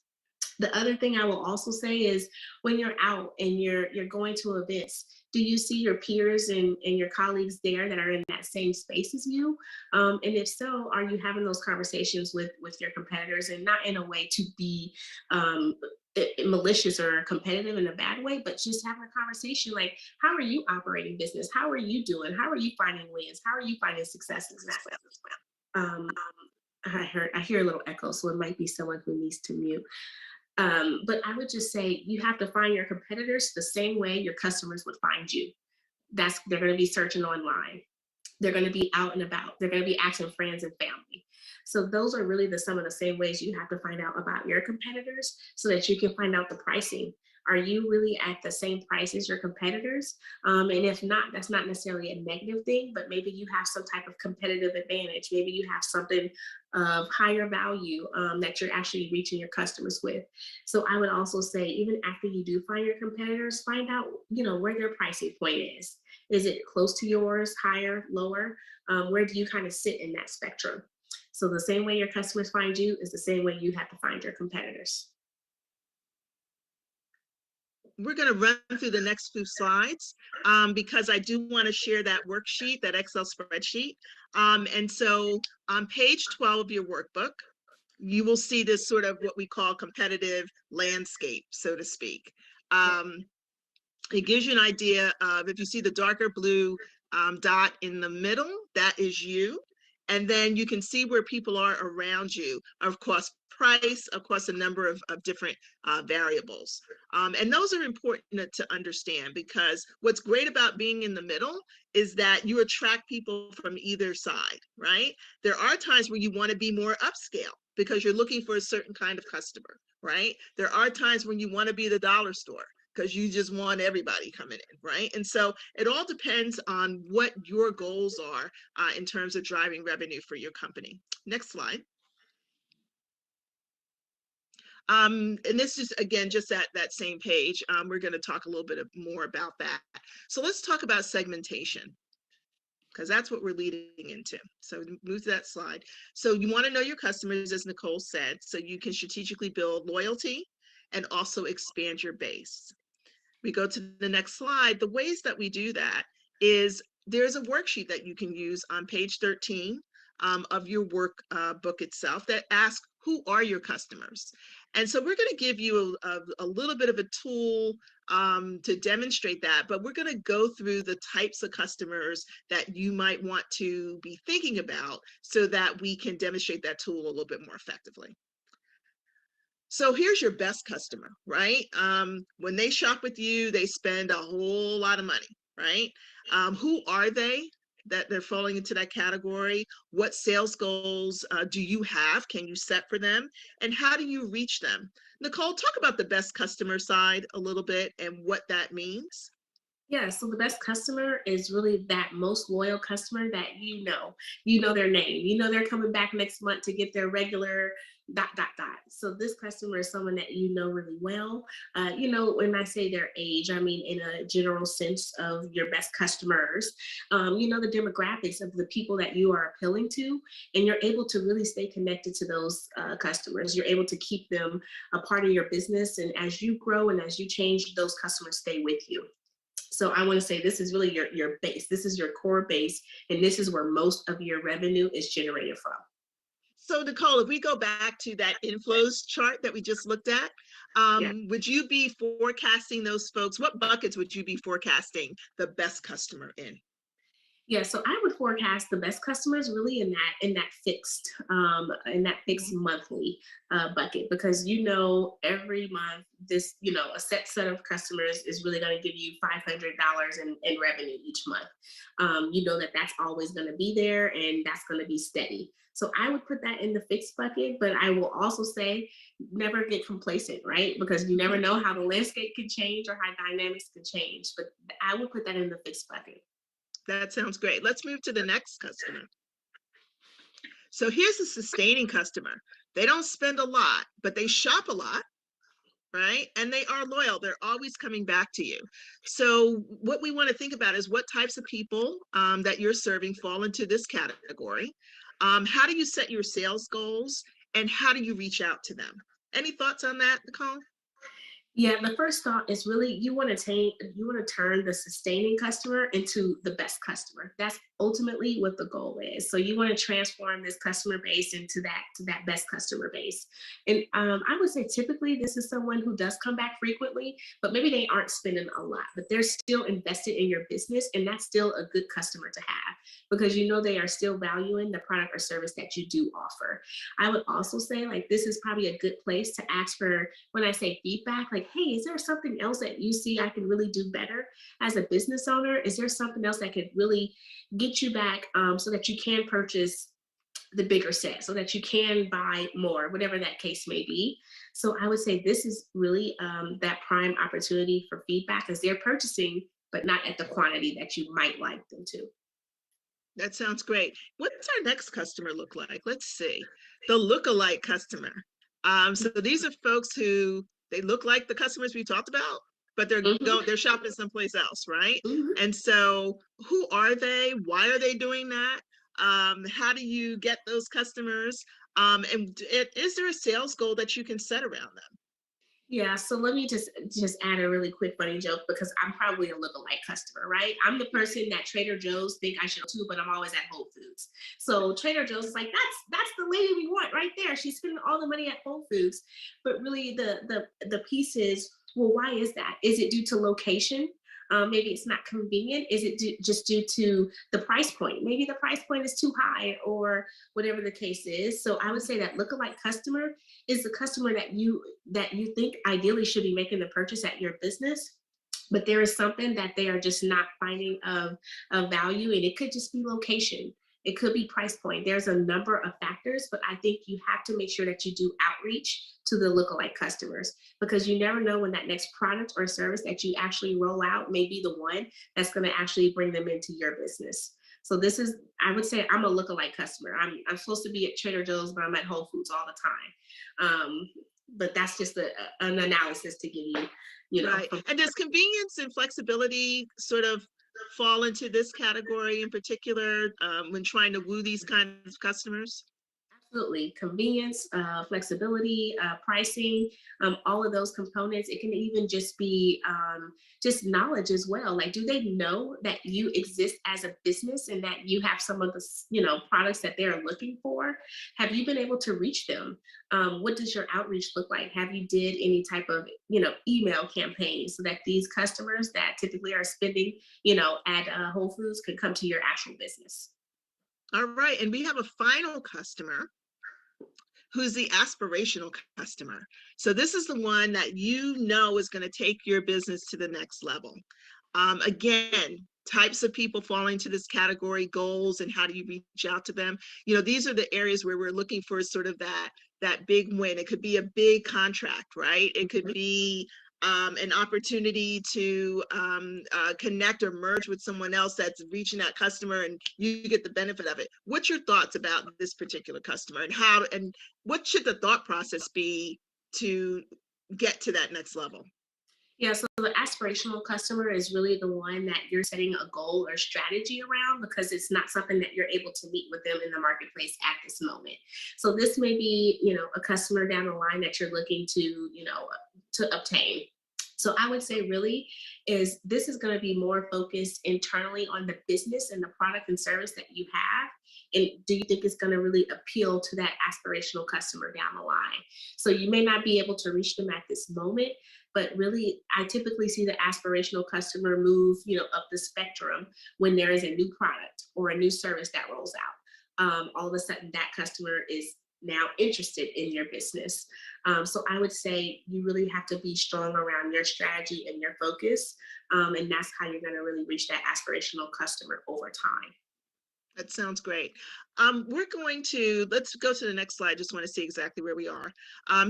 The other thing I will also say is when you're out and you're going to events, do you see your peers and your colleagues there that are in that same space as you? And if so, are you having those conversations with your competitors, and not in a way to be um, malicious or competitive in a bad way, but just having a conversation like, how are you operating business? How are you doing? How are you finding wins? How are you finding successes as well? I hear a little echo, so it might be someone who needs to mute. But I would just say you have to find your competitors the same way your customers would find you. They're going to be searching online. They're going to be out and about. They're going to be asking friends and family. So those are really some of the same ways you have to find out about your competitors so that you can find out the pricing. Are you really at the same price as your competitors? And if not, that's not necessarily a negative thing, but maybe you have some type of competitive advantage. Maybe you have something of higher value that you're actually reaching your customers with. So I would also say, even after you do find your competitors, find out, where their pricing point is. Is it close to yours, higher, lower? Where do you kind of sit in that spectrum? So the same way your customers find you is the same way you have to find your competitors. We're going to run through the next few slides because I do want to share that worksheet, that Excel spreadsheet. And so on page 12 of your workbook, you will see this sort of what we call competitive landscape, so to speak. It gives you an idea of, if you see the darker blue dot in the middle, that is you. And then you can see where people are around you, of course, price, of course, a number of different variables. And those are important to understand, because what's great about being in the middle is that you attract people from either side, right? There are times where you want to be more upscale because you're looking for a certain kind of customer, right? There are times when you want to be the dollar store because you just want everybody coming in, right? And so it all depends on what your goals are in terms of driving revenue for your company. Next slide. And this is, again, just that same page. We're going to talk a little bit more about that. So let's talk about segmentation, because that's what we're leading into. So move to that slide. So you want to know your customers, as Nicole said, so you can strategically build loyalty and also expand your base. We go to the next slide. The ways that we do that is there's a worksheet that you can use on page 13 of your workbook itself that asks, who are your customers? And so we're going to give you a little bit of a tool to demonstrate that, but we're going to go through the types of customers that you might want to be thinking about so that we can demonstrate that tool a little bit more effectively. So here's your best customer, right? When they shop with you, they spend a whole lot of money, right? Who are they that they're falling into that category? What sales goals do you have? Can you set for them? And how do you reach them? Nicole, talk about the best customer side a little bit and what that means. Yeah, so the best customer is really that most loyal customer that you know their name, you know they're coming back next month to get their regular dot dot dot. So this customer is someone that you know really well. When I say their age, I mean in a general sense of your best customers. You know the demographics of the people that you are appealing to, and you're able to really stay connected to those customers. You're able to keep them a part of your business, and as you grow and as you change, those customers stay with you. So I want to say this is really your base. This is your core base, and this is where most of your revenue is generated from. So Nicole, if we go back to that inflows chart that we just looked at, Yeah. would you be forecasting those folks? What buckets would you be forecasting the best customer in? Yeah, so I would forecast the best customers really in that fixed Mhm. monthly bucket, because every month this a set of customers is really going to give you $500 in revenue each month. You know that's always going to be there, and that's going to be steady. So I would put that in the fixed bucket, but I will also say never get complacent, right? Because you never know how the landscape could change or how dynamics could change. But I would put that in the fixed bucket. That sounds great. Let's move to the next customer. So here's a sustaining customer. They don't spend a lot, but they shop a lot, right? And they are loyal. They're always coming back to you. So what we want to think about is what types of people that you're serving fall into this category. How do you set your sales goals, and how do you reach out to them? Any thoughts on that, Nicole? Yeah, the first thought is really you want to turn the sustaining customer into the best customer. That's ultimately what the goal is. So you want to transform this customer base into that best customer base. And I would say typically this is someone who does come back frequently, but maybe they aren't spending a lot, but they're still invested in your business, and that's still a good customer to have because you know they are still valuing the product or service that you do offer. I would also say like this is probably a good place to ask for, when I say feedback, like, hey, is there something else that you see I can really do better as a business owner? Is there something else that could really get you back so that you can purchase the bigger set, so that you can buy more, whatever that case may be? So I would say this is really that prime opportunity for feedback as they're purchasing, but not at the quantity that you might like them to. That sounds great. What's our next customer look like? Let's see. The lookalike customer. So these are folks who they look like the customers we talked about, but they're shopping someplace else, right? Mhm. And so who are they? Why are they doing that? How do you get those customers? Is there a sales goal that you can set around them? Yeah, so let me just add a really quick funny joke because I'm probably a lookalike customer, right? I'm the person that Trader Joe's think I should go to, but I'm always at Whole Foods. So Trader Joe's is like, that's the lady we want right there. She's spending all the money at Whole Foods. But really the piece is, well, why is that? Is it due to location? Maybe it's not convenient. Is it just due to the price point? Maybe the price point is too high, or whatever the case is. So I would say that lookalike customer is the customer that you think ideally should be making the purchase at your business, but there is something that they are just not finding of value, and it could just be location, it could be price point. There's a number of factors, but I think you have to make sure that you do outreach to the lookalike customers, because you never know when that next product or service that you actually roll out may be the one that's going to actually bring them into your business. So this is, I would say, I'm a lookalike customer. I'm supposed to be at Trader Joe's, but I'm at Whole Foods all the time. But that's just an analysis to give you, Right. from. And does convenience and flexibility sort of fall into this category in particular when trying to woo these kinds of customers? Absolutely. Convenience, flexibility, pricing, all of those components. It can even just be just knowledge as well. Like, do they know that you exist as a business and that you have some of the, products that they're looking for? Have you been able to reach them? What does your outreach look like? Have you did any type of, email campaigns so that these customers that typically are spending, at Whole Foods could come to your actual business? All right, and we have a final customer who's the aspirational customer. So this is the one that you know is going to take your business to the next level. Again, types of people fall into this category, goals, and how do you reach out to them? These are the areas where we're looking for sort of that big win. It could be a big contract, right? It could be an opportunity to connect or merge with someone else that's reaching that customer, and you get the benefit of it. What's your thoughts about this particular customer, and what should the thought process be to get to that next level? Yeah, so the aspirational customer is really the one that you're setting a goal or strategy around because it's not something that you're able to meet with them in the marketplace at this moment. So this may be, a customer down the line that you're looking to obtain. So I would say really is this is going to be more focused internally on the business and the product and service that you have. And do you think it's going to really appeal to that aspirational customer down the line? So you may not be able to reach them at this moment, but really I typically see the aspirational customer move, up the spectrum when there is a new product or a new service that rolls out. All of a sudden that customer is now interested in your business. So I would say you really have to be strong around your strategy and your focus. And that's how you're going to really reach that aspirational customer over time. That sounds great. Let's go to the next slide. Just want to see exactly where we are.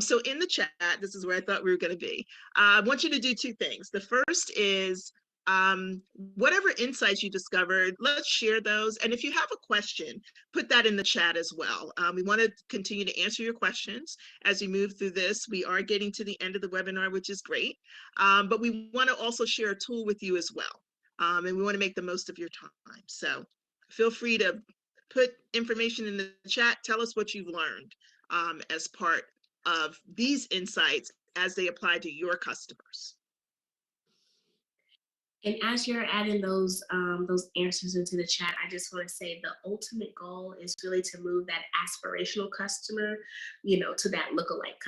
So in the chat, this is where I thought we were going to be. I want you to do two things. The first is whatever insights you discovered, let's share those. And if you have a question, put that in the chat as well. We want to continue to answer your questions as we move through this. We are getting to the end of the webinar, which is great. But we want to also share a tool with you as well. And we want to make the most of your time. So feel free to put information in the chat. Tell us what you've learned as part of these insights as they apply to your customers. And as you're adding those answers into the chat, I just want to say the ultimate goal is really to move that aspirational customer, to that lookalike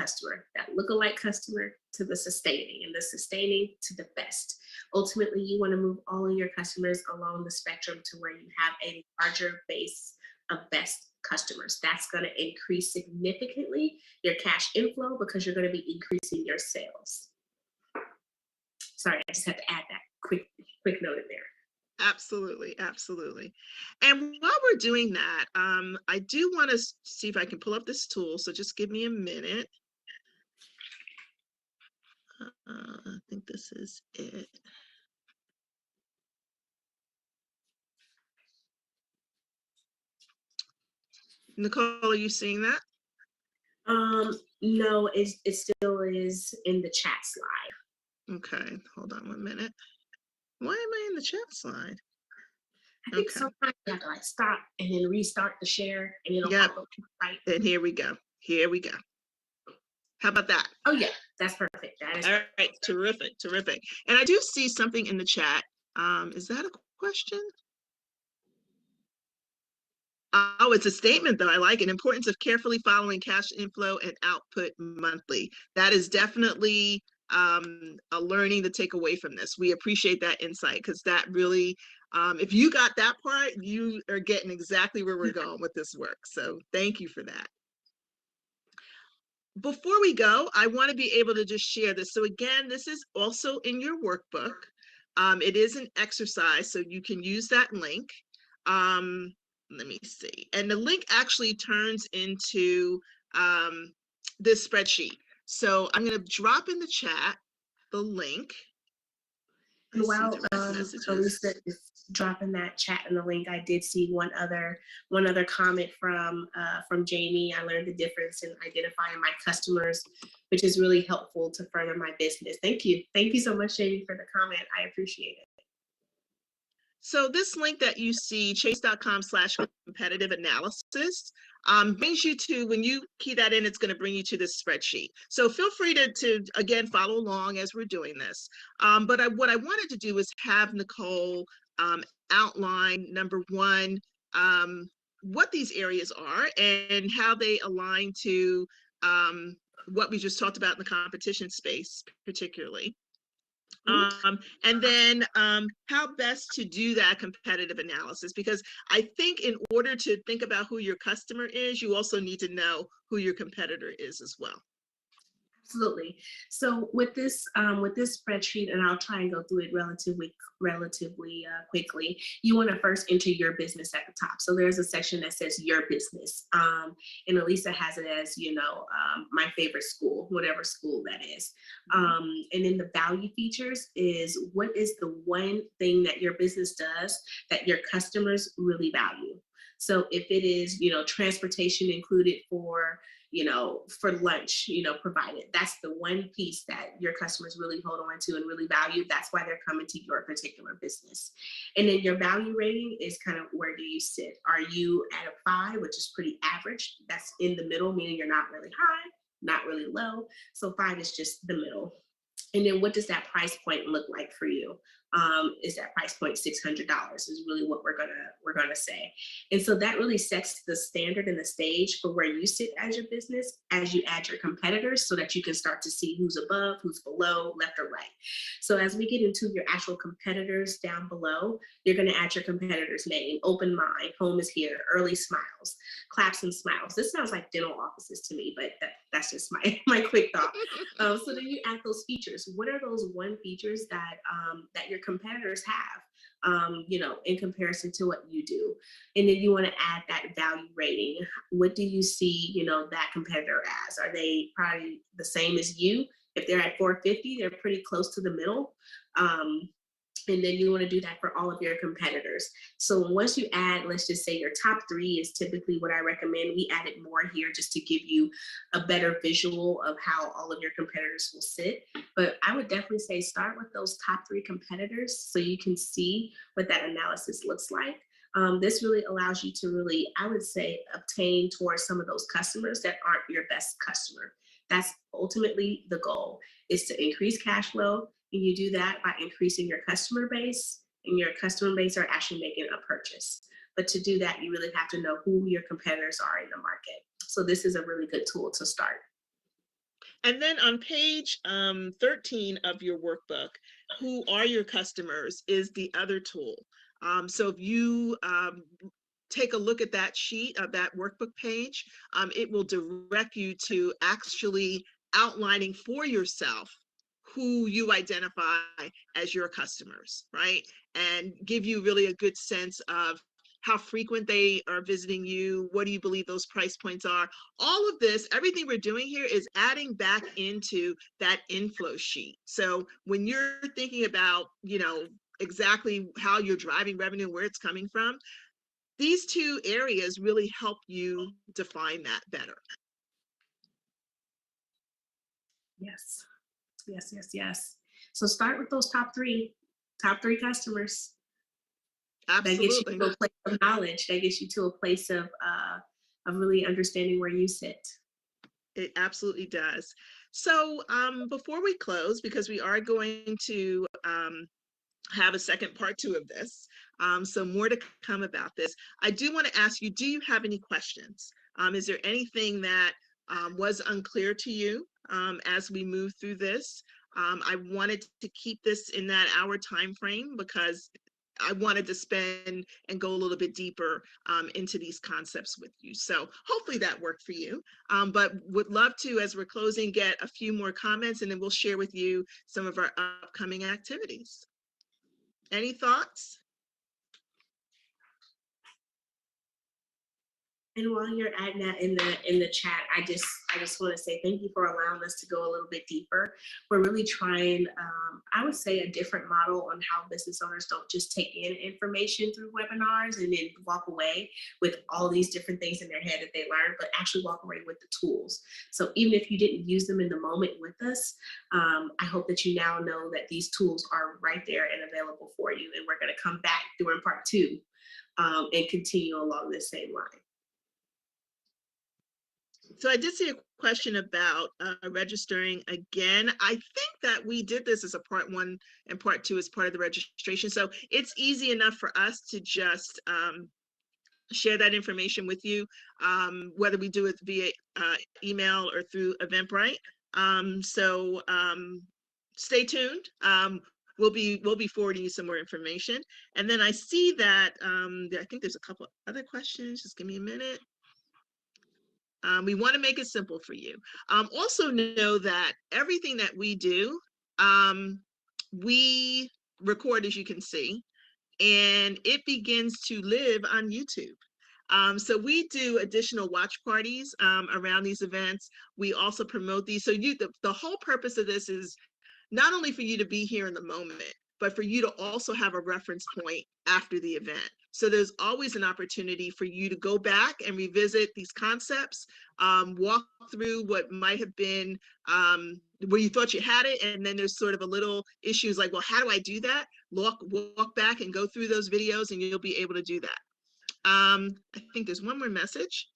customer to the sustaining, and the sustaining to the best. Ultimately, you want to move all of your customers along the spectrum to where you have a larger base of best customers. That's going to increase significantly your cash inflow because you're going to be increasing your sales. Sorry, I just had to add that quick note in there. Absolutely. And while we're doing that, I do want to see if I can pull up this tool. So just give me a minute. I think this is it. Nicole, are you seeing that? No, it still is in the chat slide. Okay, hold on 1 minute. Why am I in the chat slide? I think sometimes you have to stop and then restart the share, and it'll pop up right. And here we go. How about that? Oh yeah, that's perfect. That is all right. Terrific. And I do see something in the chat. Is that a question? Oh, it's a statement though. I like it. Importance of carefully following cash inflow and output monthly. That is definitely a learning to take away from this. We appreciate that insight because that really, if you got that part, you are getting exactly where we're going with this work. So thank you for that. Before we go, I want to be able to just share this. So again, this is also in your workbook. It is an exercise, so you can use that link. Let me see. And the link actually turns into this spreadsheet. So I'm going to drop in the chat the link. And while Elisa is dropping that chat in the link, I did see one other comment from Jamie. I learned the difference in identifying my customers, which is really helpful to further my business. Thank you so much, Jamie, for the comment. I appreciate it. So this link that you see, chase.com/competitive analysis, brings you to, when you key that in, it's going to bring you to this spreadsheet. So feel free to again, follow along as we're doing this. But what I wanted to do is have Nicole outline, number one, what these areas are and how they align to what we just talked about in the competition space, particularly. And then how best to do that competitive analysis, because I think in order to think about who your customer is, you also need to know who your competitor is as well. Absolutely. So with this spreadsheet, and I'll try and go through it relatively quickly. You want to first enter your business at the top. So there's a section that says your business, and Elisa has it as my favorite school, whatever school that is. And then the value features is what is the one thing that your business does that your customers really value. So if it is, transportation included for lunch, provided, that's the one piece that your customers really hold on to and really value. That's why they're coming to your particular business. And then your value rating is kind of, where do you sit? Are you at a 5, which is pretty average? That's in the middle, meaning you're not really high, not really low. So 5 is just the middle. And then what does that price point look like for you? Is that price point $600 is really what we're gonna say. And so that really sets the standard and the stage for where you sit as your business as you add your competitors, so that you can start to see who's above, who's below, left or right. So as we get into your actual competitors down below, you're gonna add your competitor's name: open mind, home is here, early smiles, claps and smiles. This sounds like dental offices to me, but that's just my quick thought. So then you add those features. What are those one features that your competitors have, in comparison to what you do? And then you want to add that value rating. What do you see, that competitor as? Are they probably the same as you? If they're at 450, they're pretty close to the middle. And then you want to do that for all of your competitors. So once you add, let's just say your top 3 is typically what I recommend. We added more here just to give you a better visual of how all of your competitors will sit. But I would definitely say start with those top 3 competitors so you can see what that analysis looks like. This really allows you to really, I would say, obtain towards some of those customers that aren't your best customer. That's ultimately the goal, is to increase cash flow. And you do that by increasing your customer base, and your customer base are actually making a purchase. But to do that, you really have to know who your competitors are in the market. So this is a really good tool to start. And then on page 13 of your workbook, who are your customers is the other tool. So if you take a look at that sheet of that workbook page, it will direct you to actually outlining for yourself who you identify as your customers, right? And give you really a good sense of how frequent they are visiting you. What do you believe those price points are? All of this, everything we're doing here is adding back into that inflow sheet. So when you're thinking about, exactly how you're driving revenue, where it's coming from, these 2 areas really help you define that better. Yes. Yes, yes, yes. So start with those top three customers. That gets you Absolutely. to a place of knowledge. That gets you to a place of really understanding where you sit. It absolutely does. So before we close, because we are going to have a second part 2 of this, so more to come about this, I do want to ask you, do you have any questions? Is there anything that was unclear to you as we move through this? I wanted to keep this in that hour time frame because I wanted to spend and go a little bit deeper into these concepts with you. So hopefully that worked for you. But would love to, as we're closing, get a few more comments, and then we'll share with you some of our upcoming activities. Any thoughts? And while you're adding that in the chat, I just want to say thank you for allowing us to go a little bit deeper. We're really trying, I would say, a different model on how business owners don't just take in information through webinars and then walk away with all these different things in their head that they learned, but actually walk away with the tools. So even if you didn't use them in the moment with us, I hope that you now know that these tools are right there and available for you. And we're going to come back during part 2 and continue along this same line. So I did see a question about registering again. I think that we did this as a part 1 and part 2 as part of the registration. So it's easy enough for us to just share that information with you, whether we do it via email or through Eventbrite. So stay tuned. We'll be forwarding you some more information. And then I see that I think there's a couple other questions. Just give me a minute. We want to make it simple for you. Also know that everything that we do, we record, as you can see, and it begins to live on YouTube. So we do additional watch parties around these events. We also promote these. So the whole purpose of this is not only for you to be here in the moment, but for you to also have a reference point after the event. So there's always an opportunity for you to go back and revisit these concepts, walk through what might have been where you thought you had it, and then there's sort of a little issues like, well, how do I do that? Walk back and go through those videos, and you'll be able to do that. I think there's one more message.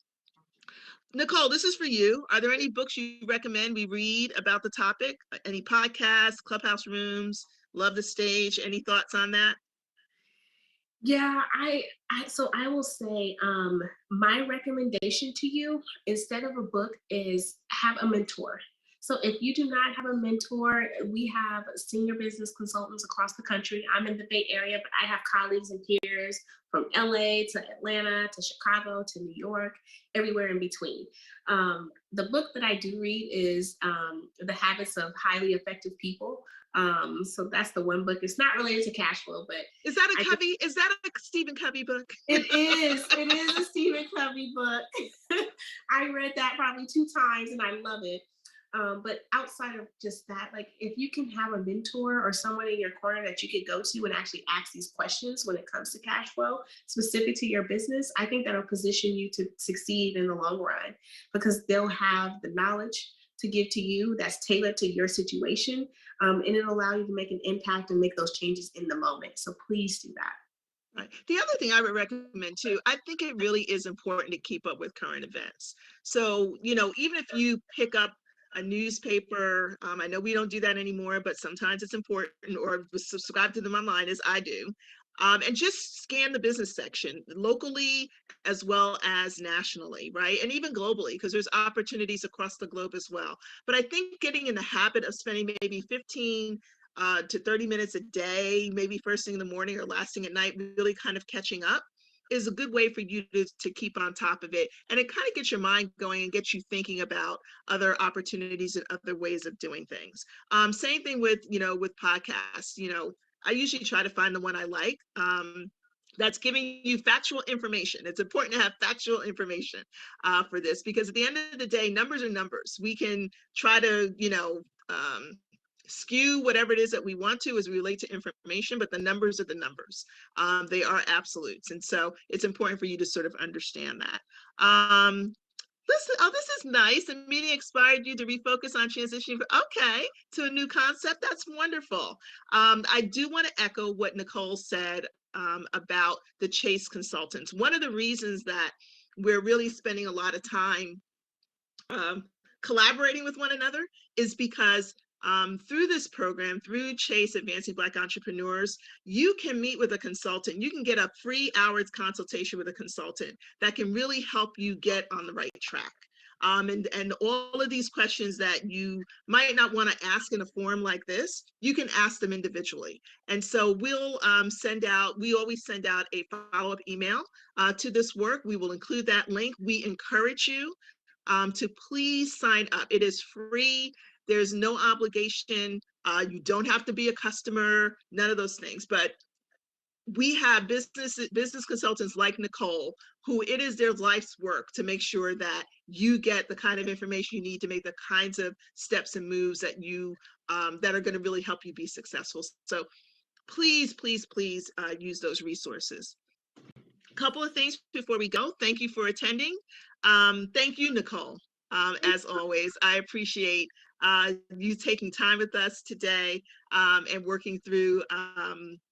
Nicole, this is for you. Are there any books you recommend we read about the topic? Any podcasts, clubhouse rooms, love the stage? Any thoughts on that? Yeah, so I will say my recommendation to you instead of a book is have a mentor. So if you do not have a mentor, we have senior business consultants across the country. I'm in the Bay Area, but I have colleagues and peers from LA to Atlanta to Chicago to New York, everywhere in between. The book that I do read is The Habits of Highly Effective People. So that's the one book. It's not related to cash flow, but is that a Stephen Covey book? It is a Stephen Covey book. I read that probably 2 times and I love it. But outside of just that, like if you can have a mentor or someone in your corner that you could go to and actually ask these questions when it comes to cash flow specific to your business, I think that'll position you to succeed in the long run because they'll have the knowledge to give to you that's tailored to your situation, and it'll allow you to make an impact and make those changes in the moment. So please do that. Right. The other thing I would recommend too, I think it really is important to keep up with current events. So, even if you pick up a newspaper, I know we don't do that anymore, but sometimes it's important, or subscribe to them online as I do, and just scan the business section locally as well as nationally, right? And even globally, because there's opportunities across the globe as well. But I think getting in the habit of spending maybe 15 to 30 minutes a day, maybe first thing in the morning or last thing at night, really kind of catching up is a good way for you to keep on top of it. And it kind of gets your mind going and gets you thinking about other opportunities and other ways of doing things. Same thing with podcasts. I usually try to find the one I like. That's giving you factual information. It's important to have factual information for this, because at the end of the day, numbers are numbers. We can try to, skew whatever it is that we want to as we relate to information, but the numbers are the numbers. They are absolutes. And so it's important for you to sort of understand that. This is nice. The meeting inspired you to refocus on transitioning to a new concept. That's wonderful. I do want to echo what Nicole said about the Chase consultants. One of the reasons that we're really spending a lot of time collaborating with one another is because through this program, through Chase Advancing Black Entrepreneurs, you can meet with a consultant. You can get a free hour's consultation with a consultant that can really help you get on the right track. And all of these questions that you might not want to ask in a forum like this, you can ask them individually. And so we'll we always send out a follow-up email to this work. We will include that link. We encourage you to please sign up. It is free. There's no obligation. You don't have to be a customer, none of those things. But we have business consultants like Nicole, who it is their life's work to make sure that you get the kind of information you need to make the kinds of steps and moves that you that are going to really help you be successful. So please, please, please use those resources. A couple of things before we go. Thank you for attending. Thank you, Nicole. As always, I appreciate you taking time with us today and working through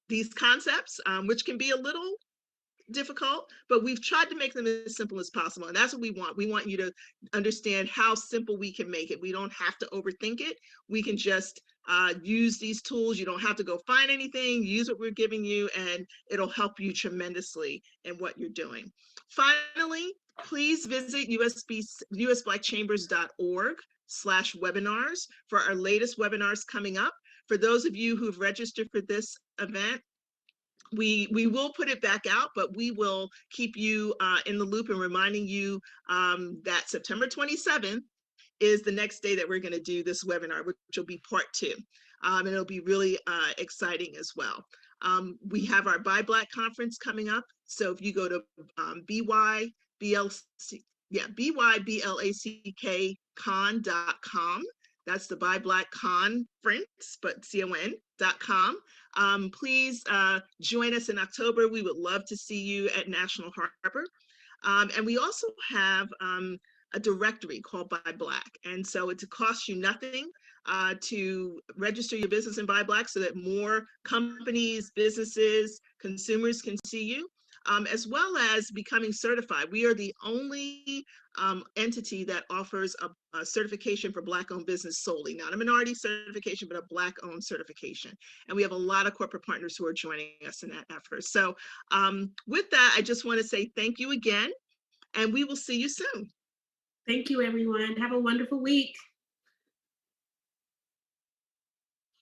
these concepts, which can be a little difficult, but we've tried to make them as simple as possible. And that's what we want. We want you to understand how simple we can make it. We don't have to overthink it. We can just use these tools. You don't have to go find anything. Use what we're giving you, and it'll help you tremendously in what you're doing. Finally, please visit usblackchambers.org/webinars for our latest webinars coming up. For those of you who've registered for this event, we will put it back out, but we will keep you in the loop and reminding you that September 27th is the next day that we're going to do this webinar, which will be part 2. And it'll be really exciting as well. We have our Buy Black conference coming up. So if you go to byblackcon.com, that's the Buy Black Conference, but CON.com. Please join us in October. We would love to see you at National Harbor. And we also have a directory called Buy Black. And so it costs you nothing to register your business in Buy Black so that more companies, businesses, consumers can see you. As well as becoming certified. We are the only entity that offers a certification for Black-owned business solely, not a minority certification, but a Black-owned certification. And we have a lot of corporate partners who are joining us in that effort. So with that, I just want to say thank you again, and we will see you soon. Thank you, everyone. Have a wonderful week.